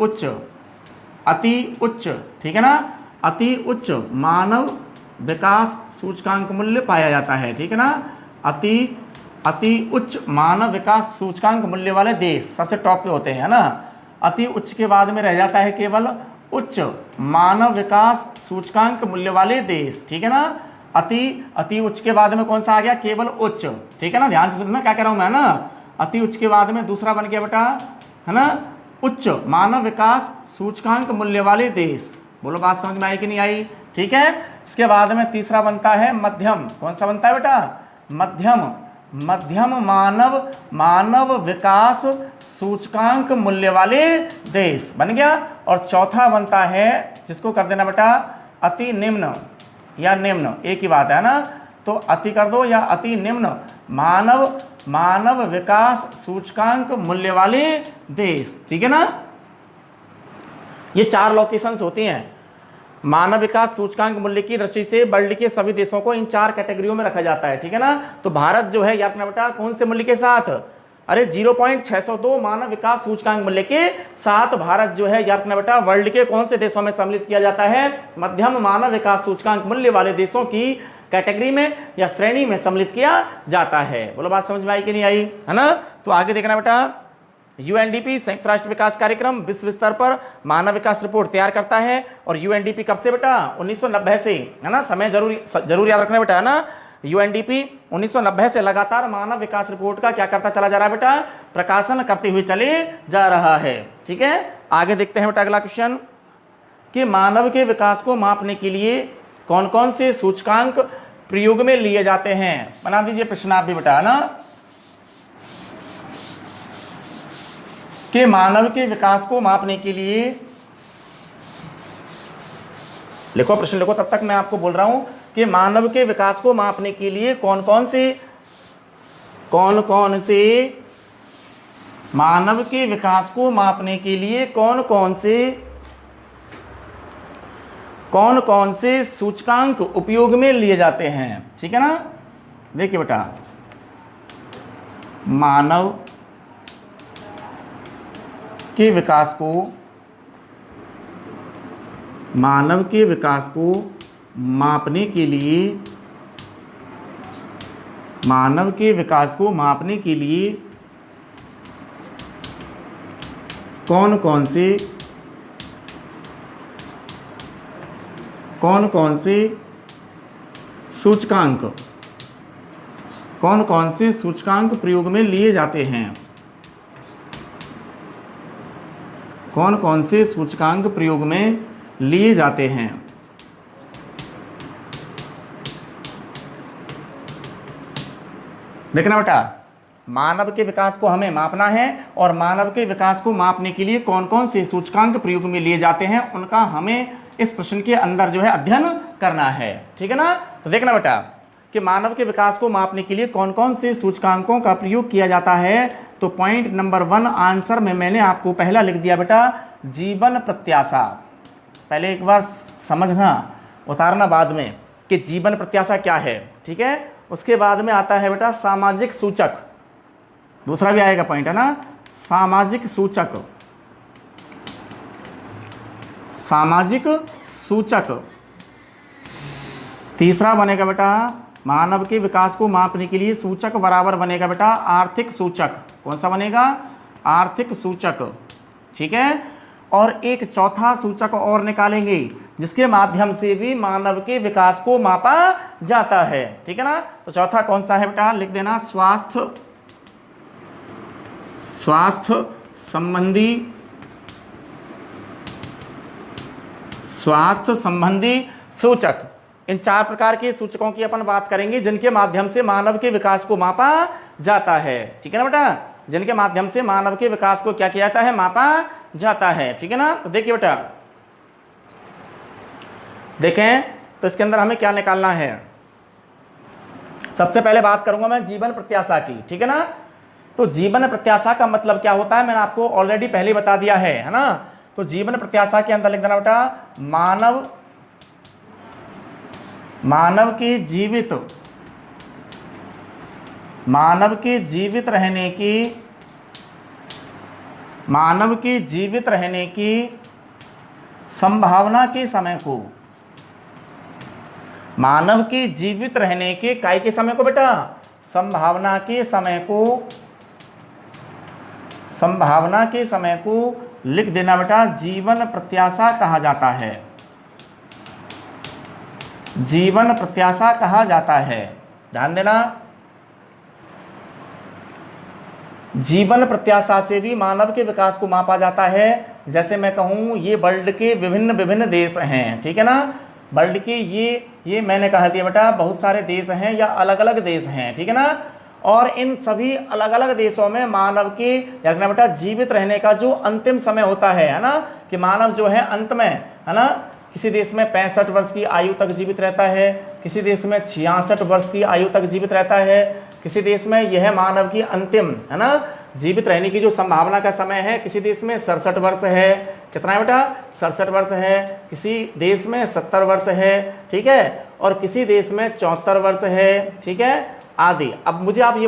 उच्च, ठीक है ना, अति उच्च मानव विकास सूचकांक मूल्य पाया जाता है, ठीक है ना, अति उच्च मानव विकास सूचकांक मूल्य वाले देश सबसे टॉप पे होते हैं ना। अति उच्च के बाद में रह जाता है केवल उच्च मानव विकास सूचकांक मूल्य वाले देश, ठीक है ना। अति उच्च के बाद में कौन सा आ गया, केवल उच्च, ठीक है ना, ध्यान से सुनना क्या कह रहा हूं मैं ना। अति उच्च के बाद में दूसरा बन गया बेटा, है ना, उच्च मानव विकास सूचकांक मूल्य वाले देश। बोलो बात समझ में आई कि नहीं आई, ठीक है। इसके बाद में तीसरा बनता है मध्यम, कौन सा बनता है बेटा, मध्यम मानव विकास सूचकांक मूल्य वाले देश बन गया। और चौथा बनता है जिसको कर देना बेटा अति निम्न या निम्न, एक ही बात है ना, तो अति कर दो या अति निम्न मानव विकास सूचकांक मूल्य वाले देश, ठीक है ना। ये 4 लोकेशंस होती हैं। मानव विकास सूचकांक मूल्य की दृष्टि से वर्ल्ड के सभी देशों को इन 4 कैटेगरियों में रखा जाता है, ठीक है ना। तो भारत जो है याद रखना बेटा कौन से मूल्य के साथ, अरे 0.602 मानव विकास सूचकांक मूल्य के साथ भारत जो है याद रखना बेटा वर्ल्ड के कौन से देशों में सम्मिलित किया जाता है, मध्यम मानव विकास सूचकांक मूल्य वाले देशों की कैटेगरी में या श्रेणी में सम्मिलित किया जाता है। बोलो बात समझ में आई कि नहीं आई, है ना। तो आगे देखना बेटा यूएनडीपी संयुक्त राष्ट्र विकास कार्यक्रम विश्व स्तर पर मानव विकास रिपोर्ट तैयार करता है। और यूएनडीपी कब से बेटा, 1990 से, है ना, समय जरूर याद रखना बेटा, है ना। यूएनडीपी 1990 से लगातार मानव विकास रिपोर्ट का क्या करता चला जा रहा है बेटा, प्रकाशन करते हुए चले जा रहा है, ठीक है। आगे देखते हैं बेटा अगला क्वेश्चन कि मानव के विकास को मापने के लिए कौन कौन से सूचकांक प्रयोग में लिए जाते हैं। बना दीजिए प्रश्न आप भी बेटा, है ना, कि मानव के विकास को मापने के लिए लिखो, प्रश्न लिखो, तब तक मैं आपको बोल रहा हूं कि मानव के विकास को मापने के लिए कौन कौन से मानव के विकास को मापने के लिए कौन कौन से कौन कौन से सूचकांक उपयोग में लिए जाते हैं, ठीक है ना। देखिए बेटा, मानव के विकास को मापने के लिए कौन कौन से सूचकांक प्रयोग में लिए जाते हैं, कौन कौन से सूचकांक प्रयोग में लिए जाते हैं। देखना बेटा, मानव के विकास को हमें मापना है और मानव के विकास को मापने के लिए कौन कौन से सूचकांक प्रयोग में लिए जाते हैं उनका हमें इस प्रश्न के अंदर जो है अध्ययन करना है, ठीक है ना। तो देखना बेटा कि मानव के विकास को मापने के लिए कौन कौन से सूचकांकों का प्रयोग किया जाता है। तो पॉइंट नंबर 1 आंसर में मैंने आपको पहला लिख दिया बेटा, जीवन प्रत्याशा। पहले एक बार समझना, उतारना बाद में कि जीवन प्रत्याशा क्या है, ठीक है। उसके बाद में आता है बेटा सामाजिक सूचक, दूसरा भी आएगा पॉइंट, है ना, सामाजिक सूचक। तीसरा बनेगा बेटा, मानव के विकास को मापने के लिए सूचक बराबर बनेगा बेटा आर्थिक सूचक। कौन सा बनेगा? आर्थिक सूचक, ठीक है। और एक चौथा सूचक और निकालेंगे जिसके माध्यम से भी मानव के विकास को मापा जाता है, ठीक है ना। तो चौथा कौन सा है बेटा, लिख देना, स्वास्थ्य संबंधी सूचक। इन 4 प्रकार के सूचकों की अपन बात करेंगे जिनके माध्यम से मानव के विकास को मापा जाता है, ठीक है ना बेटा। जिनके माध्यम से मानव के विकास को क्या किया जाता है, मापा जाता है, ठीक है ना। तो देखिए बेटा, देखें तो इसके अंदर हमें क्या निकालना है। सबसे पहले बात करूंगा मैं जीवन प्रत्याशा की, ठीक है ना। तो जीवन प्रत्याशा का मतलब क्या होता है मैंने आपको ऑलरेडी पहले बता दिया है ना। तो जीवन प्रत्याशा के अंदर लिख देना बेटा, मानव के जीवित रहने की संभावना के समय को, मानव के जीवित रहने के काय के समय को बेटा, संभावना के समय को लिख देना बेटा जीवन प्रत्याशा कहा जाता है। जीवन प्रत्याशा कहा जाता है, ध्यान देना। जीवन प्रत्याशा से भी मानव के विकास को मापा जाता है। जैसे मैं कहूँ ये वर्ल्ड के विभिन्न देश हैं, ठीक है ना। वर्ल्ड के ये मैंने कहा दिया बेटा बहुत सारे देश हैं या अलग अलग देश हैं, ठीक है ना। और इन सभी अलग अलग देशों में मानव के रखना बेटा जीवित रहने का जो अंतिम समय होता है ना, कि मानव जो है अंत में, है ना, किसी देश में 65 वर्ष की आयु तक जीवित रहता है, किसी देश में 66 वर्ष की आयु तक जीवित रहता है, किसी देश में यह मानव की अंतिम, है ना, जीवित रहने की जो संभावना का समय है, किसी देश में 67 वर्ष है। कितना है बेटा? 67 वर्ष है। किसी देश में 70 वर्ष है, ठीक है, और किसी देश में 74 वर्ष है, ठीक है, आदि। अब मुझे आप ये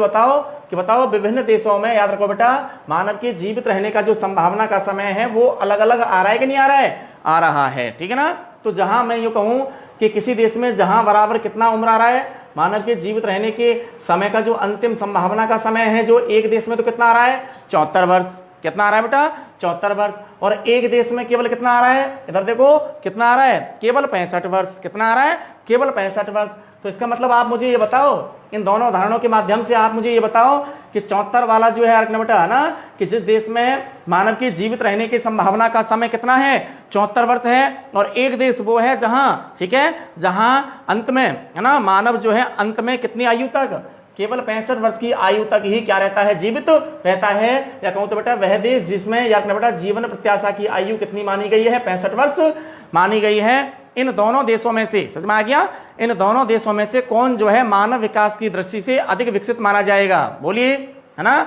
बताओ विभिन्न देशों में, याद रखो बेटा, मानव के जीवित रहने का जो संभावना का समय है वो अलग अलग आ रहा है कि नहीं आ रहा है? आ रहा है, ठीक है ना। तो जहां मैं यूँ कहूँ कि किसी देश में जहां बराबर कितना उम्र आ रहा है, मानव के जीवित रहने के समय का जो अंतिम संभावना का समय है, जो एक देश में तो कितना आ रहा है? 74 वर्ष। कितना आ रहा है बेटा? 74 वर्ष। और एक देश में केवल कितना आ रहा है? इधर देखो कितना आ रहा है? केवल 65 वर्ष। कितना आ रहा है? केवल 65 वर्ष। तो इसका मतलब आप मुझे ये बताओ, इन दोनों उदाहरणों के माध्यम से आप मुझे ये बताओ कि 74 वाला जो है रखना बेटा, है ना, कि जिस देश में मानव के जीवित रहने की संभावना का समय कितना है? 74 वर्ष है। और एक देश वो है जहां, ठीक है, जहां अंत में, है ना, मानव जो है अंत में कितनी आयु तक? केवल 65 वर्ष की आयु तक ही क्या रहता है? जीवित रहता है। या कहूँ तो बेटा वह देश जिसमें या बेटा जीवन प्रत्याशा की आयु कितनी मानी गई है? 65 वर्ष मानी गई है। इन दोनों देशों में से, समझ में आ गया, इन दोनों देशों में से कौन जो है मानव विकास की दृष्टि से अधिक विकसित माना जाएगा? बोलिए, है ना।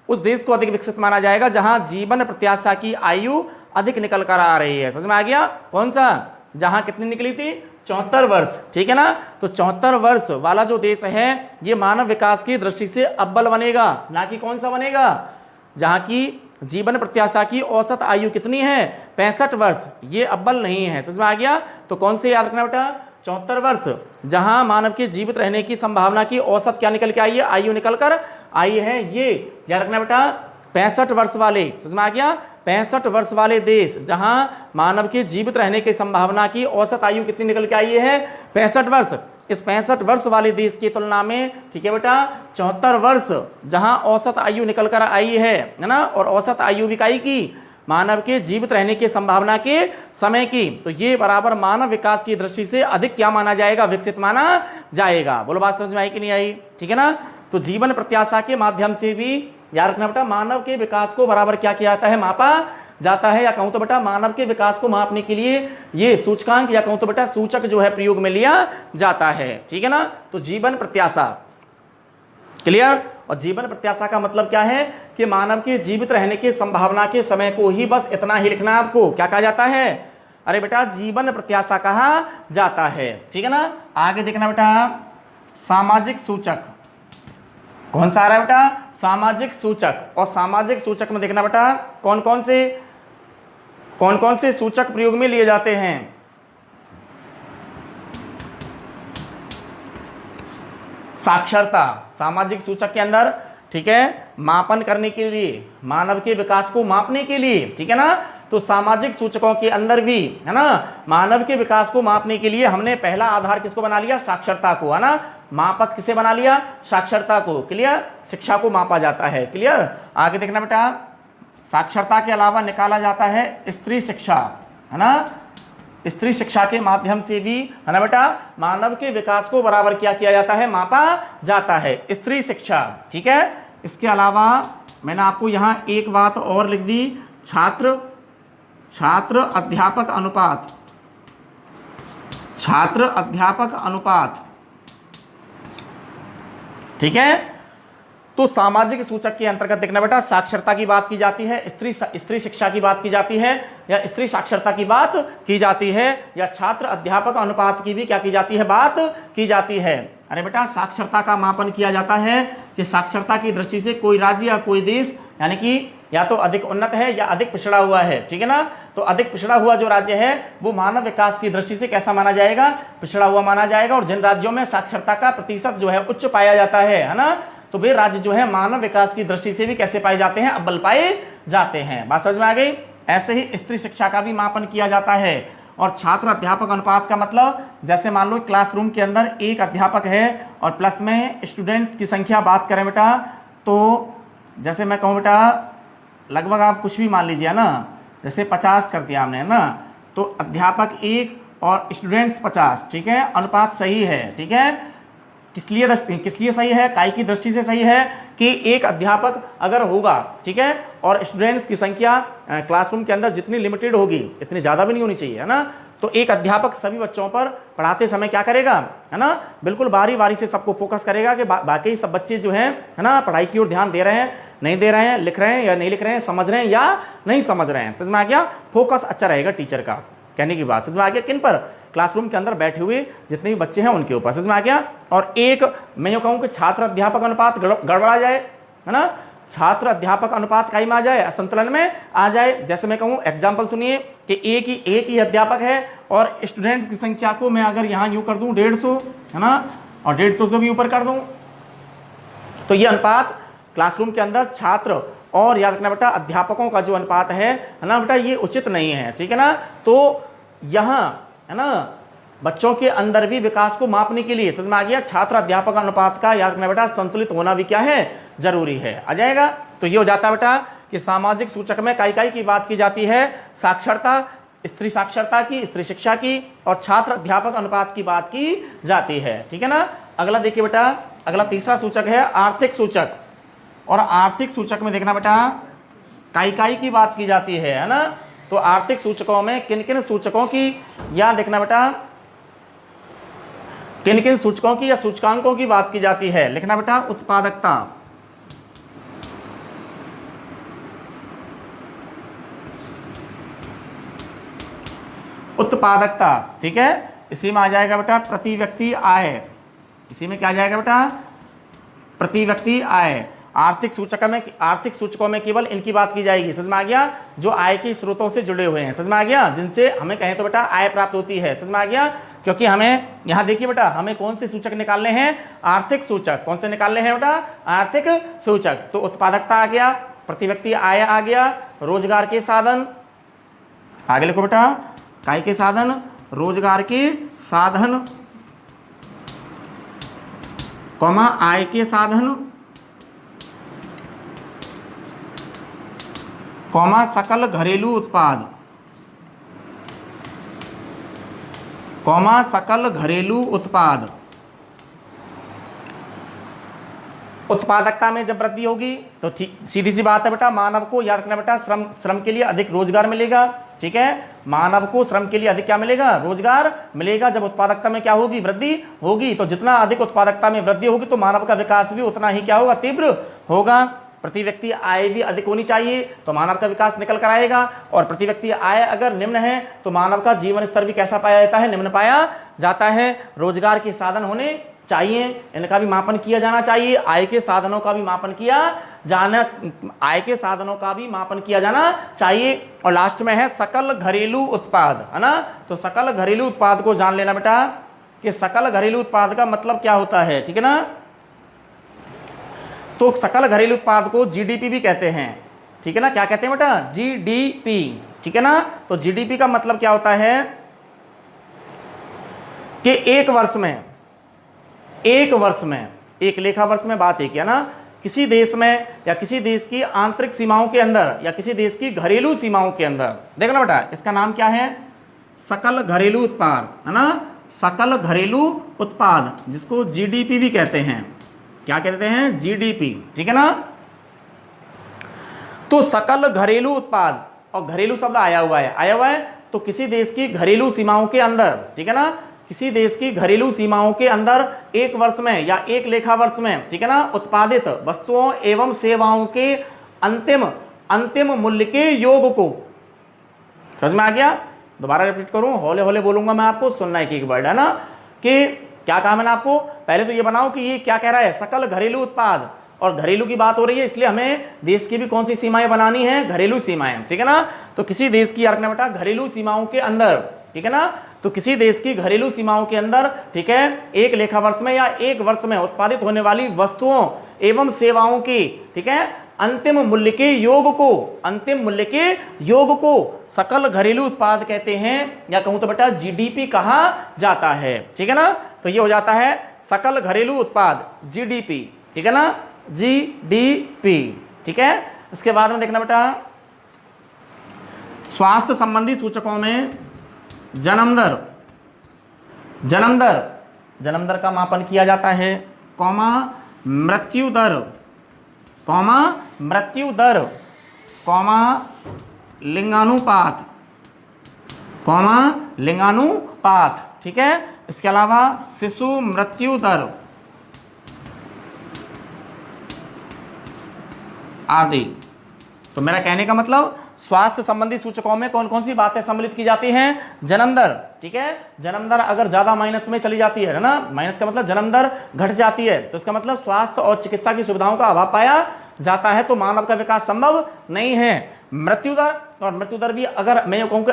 उस देश को अधिक विकसित माना जाएगा जहां जीवन प्रत्याशा की आयु अधिक निकल कर आ रही है। समझ में आ गया? कौन सा? जहां कितनी निकली थी 74 वर्ष, ठीक है ना। तो 74 वर्ष वाला जो देश है ये मानव विकास की दृष्टि से अव्वल बनेगा, ना कि कौन सा बनेगा, जहां की जीवन प्रत्याशा की औसत आयु कितनी है 65 वर्ष, ये अव्वल नहीं है। समझ में आ गया। तो कौन से याद रखना बेटा 74 वर्ष, जहां मानव के जीवित रहने की संभावना की औसत क्या निकल के आई है, आयु निकल कर आई है, ये याद रखना बेटा 65 वर्ष वाले। समझ में आ गया। 65 वर्ष वाले देश जहां मानव के जीवित रहने की संभावना की औसत आयु कितनी निकल के आई है 65 वर्ष। इस 65 वर्ष वाले देश की तुलना में, ठीक है बेटा, 74 वर्ष जहां औसत आयु निकल कर आई है ना, और औसत आयु भी काई की मानव के जीवित रहने की संभावना के समय की, तो ये बराबर मानव विकास की दृष्टि से अधिक क्या माना जाएगा, विकसित माना जाएगा। बोलो बात समझ में आई कि नहीं आई, ठीक है ना। तो जीवन प्रत्याशा के माध्यम से भी याद रखना बेटा मानव के विकास को बराबर क्या किया जाता है, मापा जाता है, या कहूं तो बेटा मानव के विकास को मापने के लिए ये सूचकांक या कहूं तो बेटा सूचक जो है प्रयोग में लिया जाता है, ठीक है ना। तो जीवन प्रत्याशा क्लियर। और जीवन प्रत्याशा का मतलब क्या है कि मानव के जीवित रहने की संभावना के समय को ही बस इतना ही लिखना है आपको। क्या कहा जाता है, अरे बेटा जीवन प्रत्याशा कहा जाता है, ठीक है ना। आगे देखना बेटा सामाजिक सूचक, कौन सा आ रहा है बेटा, सामाजिक सूचक। और सामाजिक सूचक में देखना बेटा कौन कौन से सूचक प्रयोग में लिए जाते हैं। साक्षरता सामाजिक सूचक के अंदर, ठीक है, मापन करने के लिए, मानव के विकास को मापने के लिए, ठीक है ना। तो सामाजिक सूचकों के अंदर भी, है ना, मानव के विकास को मापने के लिए हमने पहला आधार किसको बना लिया, साक्षरता को, है ना। मापक किसे बना लिया, साक्षरता को। क्लियर। शिक्षा को मापा जाता है। क्लियर। आगे देखना बेटा साक्षरता के अलावा निकाला जाता है स्त्री शिक्षा, है ना। स्त्री शिक्षा के माध्यम से भी, है ना बेटा, मानव के विकास को बराबर क्या किया जाता है, मापा जाता है, स्त्री शिक्षा, ठीक है। इसके अलावा मैंने आपको यहां एक बात और लिख दी, छात्र अध्यापक अनुपात, छात्र अध्यापक अनुपात, ठीक है। तो सामाजिक सूचक के अंतर्गत देखना बेटा साक्षरता की बात की जाती है, स्त्री शिक्षा की बात की जाती है, या स्त्री साक्षरता की बात की जाती है, या छात्र अध्यापक अनुपात की भी क्या की जाती है, बात की जाती है। अरे बेटा साक्षरता का मापन किया जाता है कि साक्षरता की दृष्टि से कोई राज्य या कोई देश यानी कि या तो अधिक उन्नत है या अधिक पिछड़ा हुआ है, ठीक है ना। तो अधिक पिछड़ा हुआ जो राज्य है वो मानव विकास की दृष्टि से कैसा माना जाएगा, पिछड़ा हुआ माना जाएगा। और जिन राज्यों में साक्षरता का प्रतिशत जो है उच्च पाया जाता है ना, तो वे राज्य जो है मानव विकास की दृष्टि से भी कैसे पाए जाते हैं, अव्वल पाए जाते हैं। बात समझ में आ गई। ऐसे ही स्त्री शिक्षा का भी मापन किया जाता है। और छात्र अध्यापक अनुपात का मतलब, जैसे मान लो क्लासरूम के अंदर एक अध्यापक है और प्लस में स्टूडेंट्स की संख्या बात करें बेटा, तो जैसे मैं कहूँ बेटा लगभग आप कुछ भी मान लीजिए ना, जैसे 50 कर दिया हमने ना, तो अध्यापक 1 और स्टूडेंट्स 50, ठीक है, अनुपात सही है, ठीक है। किस लिए सही है, काय की दृष्टि से सही है कि एक अध्यापक अगर होगा, ठीक है, और स्टूडेंट्स की संख्या क्लासरूम के अंदर जितनी लिमिटेड होगी, इतनी ज़्यादा भी नहीं होनी चाहिए, है ना। तो एक अध्यापक सभी बच्चों पर पढ़ाते समय क्या करेगा, है ना, बिल्कुल बारी बारी से सबको फोकस करेगा कि बाकी सब बच्चे जो हैं, है ना, पढ़ाई की ओर ध्यान दे रहे हैं, नहीं दे रहे हैं, लिख रहे हैं या नहीं लिख रहे हैं, समझ रहे हैं या नहीं समझ रहे हैं। समझ में आ गया। फोकस अच्छा रहेगा टीचर का, कहने की बात समझ में आ गया। किन पर, क्लासरूम के अंदर बैठे हुए जितने भी बच्चे हैं उनके ऊपर। समझ में आ गया। और एक मैं यूँ कहूँ कि छात्र अध्यापक अनुपात गड़बड़ा जाए, है ना, छात्र अध्यापक अनुपात कहीं में आ जाए, असंतुलन में आ जाए। जैसे मैं कहूँ एग्जाम्पल सुनिए कि एक ही अध्यापक है और स्टूडेंट्स की संख्या को मैं अगर यहाँ यूँ कर दूँ 150, है ना, और 150 से भी ऊपर कर दूँ, तो ये अनुपात क्लासरूम के अंदर छात्र और याद रखना बेटा अध्यापकों का जो अनुपात है ना बेटा, ये उचित नहीं है, ठीक है ना। तो यहाँ है ना बच्चों के अंदर भी विकास को मापने के लिए, समझ में आ गया, छात्र अध्यापक अनुपात का याद रखना बेटा संतुलित होना भी क्या है, जरूरी है। आ जाएगा। तो ये हो जाता है बेटा कि सामाजिक सूचक में काई की बात की जाती है, साक्षरता, स्त्री साक्षरता की, स्त्री शिक्षा की, और छात्र अध्यापक अनुपात की बात की जाती है, ठीक है ना। अगला देखिए बेटा, अगला तीसरा सूचक है आर्थिक सूचक। और आर्थिक सूचक में देखना बेटा काई की बात की जाती है ना। तो आर्थिक सूचकों में किन किन सूचकों की, या देखना बेटा किन किन सूचकों की या सूचकांकों की बात की जाती है। लिखना बेटा उत्पादकता, उत्पादकता, ठीक है। इसी में आ जाएगा बेटा प्रति व्यक्ति आय, इसी में क्या आ जाएगा बेटा प्रति व्यक्ति आय। आर्थिक सूचकों में केवल इनकी बात की जाएगी, समझ में आ गया, जो आय के स्रोतों से जुड़े हुए हैं, समझ में आ गया, जिनसे हमें कहें तो बेटा आय प्राप्त होती है, समझ में आ गया। क्योंकि हमें यहाँ देखिए बेटा हमें कौन से सूचक निकालने हैं, आर्थिक सूचक। कौन से निकालने हैं बेटा, आर्थिक सूचक। तो उत्पादकता आ गया, प्रति व्यक्ति आय आ गया, रोजगार के साधन, आगे लिखो बेटा, काय के साधन, रोजगार के साधन, कौमा आय के साधन, कौमा सकल घरेलू उत्पाद, कौमा सकल घरेलू उत्पाद। उत्पादकता में जब वृद्धि होगी तो ठीक सीधी सी बात है बेटा, मानव को याद रखना बेटा, श्रम के लिए अधिक रोजगार मिलेगा, ठीक है। मानव को श्रम के लिए अधिक क्या मिलेगा, रोजगार मिलेगा। जब उत्पादकता में क्या होगी, वृद्धि होगी, तो जितना अधिक उत्पादकता में वृद्धि होगी तो मानव का विकास भी उतना ही क्या होगा, तीव्र होगा। प्रति व्यक्ति आय भी अधिक होनी चाहिए तो मानव का विकास निकल कर आएगा, और प्रति व्यक्ति आय अगर निम्न है तो मानव का जीवन स्तर भी कैसा पाया जाता है, निम्न पाया जाता है। रोजगार के साधन होने चाहिए, इनका भी मापन किया जाना चाहिए, आय के साधनों का भी मापन किया जाना, आय के साधनों का भी मापन किया जाना चाहिए। और लास्ट में है सकल घरेलू उत्पाद, है ना। तो सकल घरेलू उत्पाद को जान लेना बेटा कि सकल घरेलू उत्पाद का मतलब क्या होता है, ठीक है ना। तो सकल घरेलू उत्पाद को जीडीपी भी कहते हैं, ठीक है ना। क्या कहते हैं बेटा, जीडीपी, ठीक है ना। तो जीडीपी का मतलब क्या होता है कि एक वर्ष में एक लेखा वर्ष में बात एक है ना, किसी देश में या किसी देश की आंतरिक सीमाओं के अंदर या किसी देश की घरेलू सीमाओं के अंदर, देखना बेटा इसका नाम क्या है, सकल घरेलू उत्पाद, है ना। सकल घरेलू उत्पाद जिसको जीडीपी भी कहते हैं, क्या कहते हैं, जीडीपी, ठीक है ना। तो सकल घरेलू उत्पाद, और घरेलू शब्द आया हुआ है तो किसी देश की घरेलू सीमाओं के अंदर, ठीक है ना, किसी देश की घरेलू सीमाओं के अंदर एक वर्ष में या एक लेखा वर्ष में, ठीक है ना, उत्पादित वस्तुओं एवं सेवाओं के अंतिम मूल्य के योग को, समझ में आ गया। दोबारा रिपीट करूं, हौले हौले बोलूंगा मैं, आपको सुनना है एक वर्ड, है ना। कि क्या कहा मैंने आपको, पहले तो ये बनाओ कि ये क्या कह रहा है, सकल घरेलू उत्पाद, और घरेलू की बात हो रही है इसलिए हमें देश की भी कौन सी सीमाएं बनानी है, घरेलू सीमाएं, ठीक है ना। तो किसी देश की यार बेटा घरेलू सीमाओं के अंदर, ठीक है ना, तो किसी देश की घरेलू सीमाओं के अंदर, ठीक है, एक लेखा वर्ष में या एक वर्ष में उत्पादित होने वाली वस्तुओं एवं सेवाओं की, ठीक है, अंतिम मूल्य के योग को सकल घरेलू उत्पाद कहते हैं, या कहूं तो बेटा जीडीपी कहा जाता है, ठीक है ना। तो ये हो जाता है सकल घरेलू उत्पाद, जीडीपी, ठीक है ना, जीडीपी, ठीक है। इसके बाद में देखना बेटा स्वास्थ्य संबंधी सूचकों में जन्म दर का मापन किया जाता है, कौमा मृत्यु दर, कौमा लिंगानुपात, ठीक है। इसके अलावा शिशु मृत्यु दर आदि। तो मेरा कहने का मतलब स्वास्थ्य संबंधी सूचकों में कौन कौन सी बातें सम्मिलित की जाती हैं, जन्म दर, ठीक है। जन्म दर अगर ज्यादा माइनस में चली जाती है ना, माइनस का मतलब जन्म दर घट जाती है, तो इसका मतलब स्वास्थ्य और चिकित्सा की सुविधाओं का अभाव पाया जाता है, तो मानव का विकास संभव नहीं है। मृत्यु दर, और मृत्यु दर भी अगर मैं कहूं कि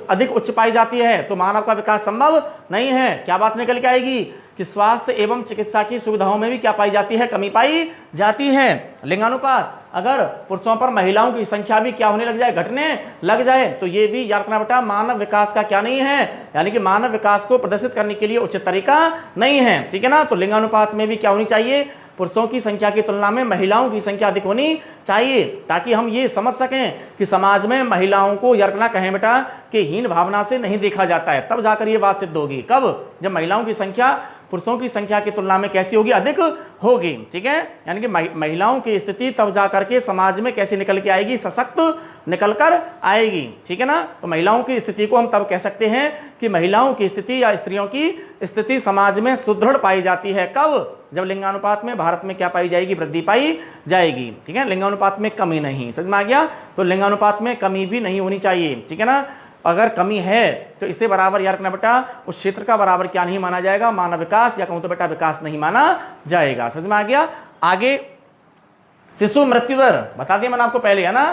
अधिक उच्च पाई जाती है तो मानव का विकास संभव नहीं है। क्या बात निकल के आएगी कि स्वास्थ्य एवं चिकित्सा की सुविधाओं में भी क्या पाई जाती है, कमी पाई जाती है। लिंगानुपात, अगर पुरुषों पर महिलाओं की संख्या भी क्या होने लग जाए, घटने लग जाए, तो ये भी याद रखना बेटा मानव विकास का क्या नहीं है, यानी कि मानव विकास को प्रदर्शित करने के लिए उचित तरीका नहीं है, ठीक है ना। तो लिंगानुपात में भी क्या होनी चाहिए, पुरुषों की संख्या की तुलना में महिलाओं की संख्या अधिक होनी चाहिए, ताकि हम ये समझ सकें कि समाज में महिलाओं को यर्कना कहें बेटा कि हीन भावना से नहीं देखा जाता है। तब जाकर ये बात सिद्ध होगी, कब, जब महिलाओं की संख्या पुरुषों की संख्या की तुलना में कैसी होगी, अधिक होगी, ठीक है। यानी कि महिलाओं की स्थिति तब जाकर के समाज में कैसे निकल के आएगी, सशक्त निकल कर आएगी, ठीक है ना। तो महिलाओं की स्थिति को हम तब कह सकते हैं कि महिलाओं की स्थिति या स्त्रियों की स्थिति समाज में सुदृढ़ पाई जाती है, कब, जब लिंगानुपात में भारत में क्या पाई जाएगी, वृद्धि पाई जाएगी, ठीक है। लिंगानुपात में कमी नहीं, समझ में आ गया। तो लिंगानुपात में कमी भी नहीं होनी चाहिए, ठीक है ना। अगर कमी है तो इसे बराबर याद रखना बेटा, उस क्षेत्र का बराबर क्या नहीं माना जाएगा, मानव विकास, या कहूं तो बेटा विकास नहीं माना जाएगा। समझ में आ गया। आगे शिशु मृत्यु दर बता दिया मैंने आपको पहले, है ना,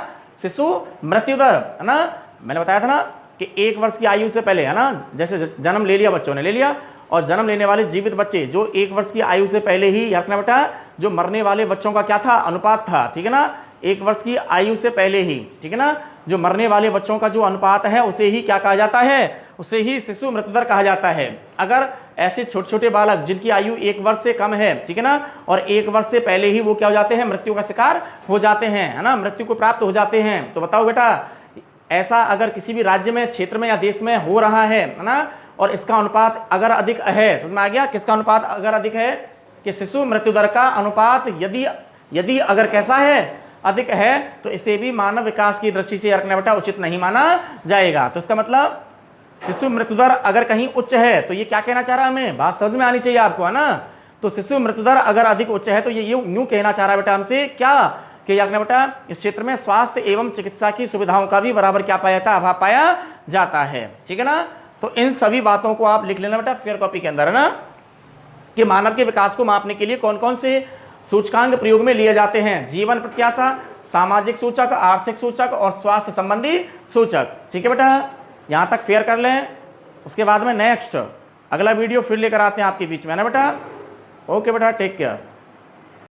शिशु मृत्यु दर, है ना, मैंने बताया था ना कि 1 वर्ष की आयु से पहले, है ना, जैसे जन्म ले लिया बच्चों ने, ले लिया, और जन्म लेने वाले जीवित बच्चे जो 1 वर्ष की आयु से पहले ही, याद रखना बेटा, जो मरने वाले बच्चों का क्या था, अनुपात था, ठीक है ना, 1 वर्ष की आयु से पहले ही, ठीक है ना, जो मरने वाले बच्चों का जो अनुपात है उसे ही क्या कहा जाता है, उसे ही शिशु मृत्यु दर कहा जाता है। अगर ऐसे छोटे छोटे बालक जिनकी आयु 1 वर्ष से कम है, ठीक है ना, और 1 वर्ष से पहले ही वो क्या हो जाते हैं, मृत्यु का शिकार हो जाते हैं, है ना, मृत्यु को प्राप्त हो जाते हैं, तो बताओ बेटा ऐसा अगर किसी भी राज्य में, क्षेत्र में या देश में हो रहा है ना, और इसका अनुपात अगर अधिक है, समझ में आ गया, किसका अनुपात अगर अधिक है, कि शिशु मृत्यु दर का अनुपात यदि अगर कैसा है, अधिक है, तो इसे भी मानव विकास की दृष्टि से रखना बेटा उचित नहीं माना जाएगा। तो इसका मतलब शिशु मृत्यु दर अगर कहीं उच्च है तो ये क्या कहना चाह रहा है, हमें बात समझ में आनी चाहिए आपको, है ना। तो शिशु मृत्यु दर अगर अधिक उच्च है तो ये यूं कहना चाह रहा है बेटा हमसे क्या, कि याद रखना बेटा इस क्षेत्र में स्वास्थ्य एवं चिकित्सा की सुविधाओं का भी बराबर क्या पाया जाता है, अभाव पाया जाता है, ठीक है ना। तो इन सभी बातों को आप लिख लेना बेटा फेयर कॉपी के अंदर, है ना, कि मानव के विकास को मापने के लिए कौन कौन से सूचकांक प्रयोग में लिए जाते हैं, जीवन प्रत्याशा, सामाजिक सूचक, आर्थिक सूचक और स्वास्थ्य संबंधी सूचक, ठीक है बेटा, यहां तक फेयर कर लें। उसके बाद में नेक्स्ट अगला वीडियो फिर लेकर आते हैं आपके बीच में, है ना बेटा। ओके बेटा, टेक केयर।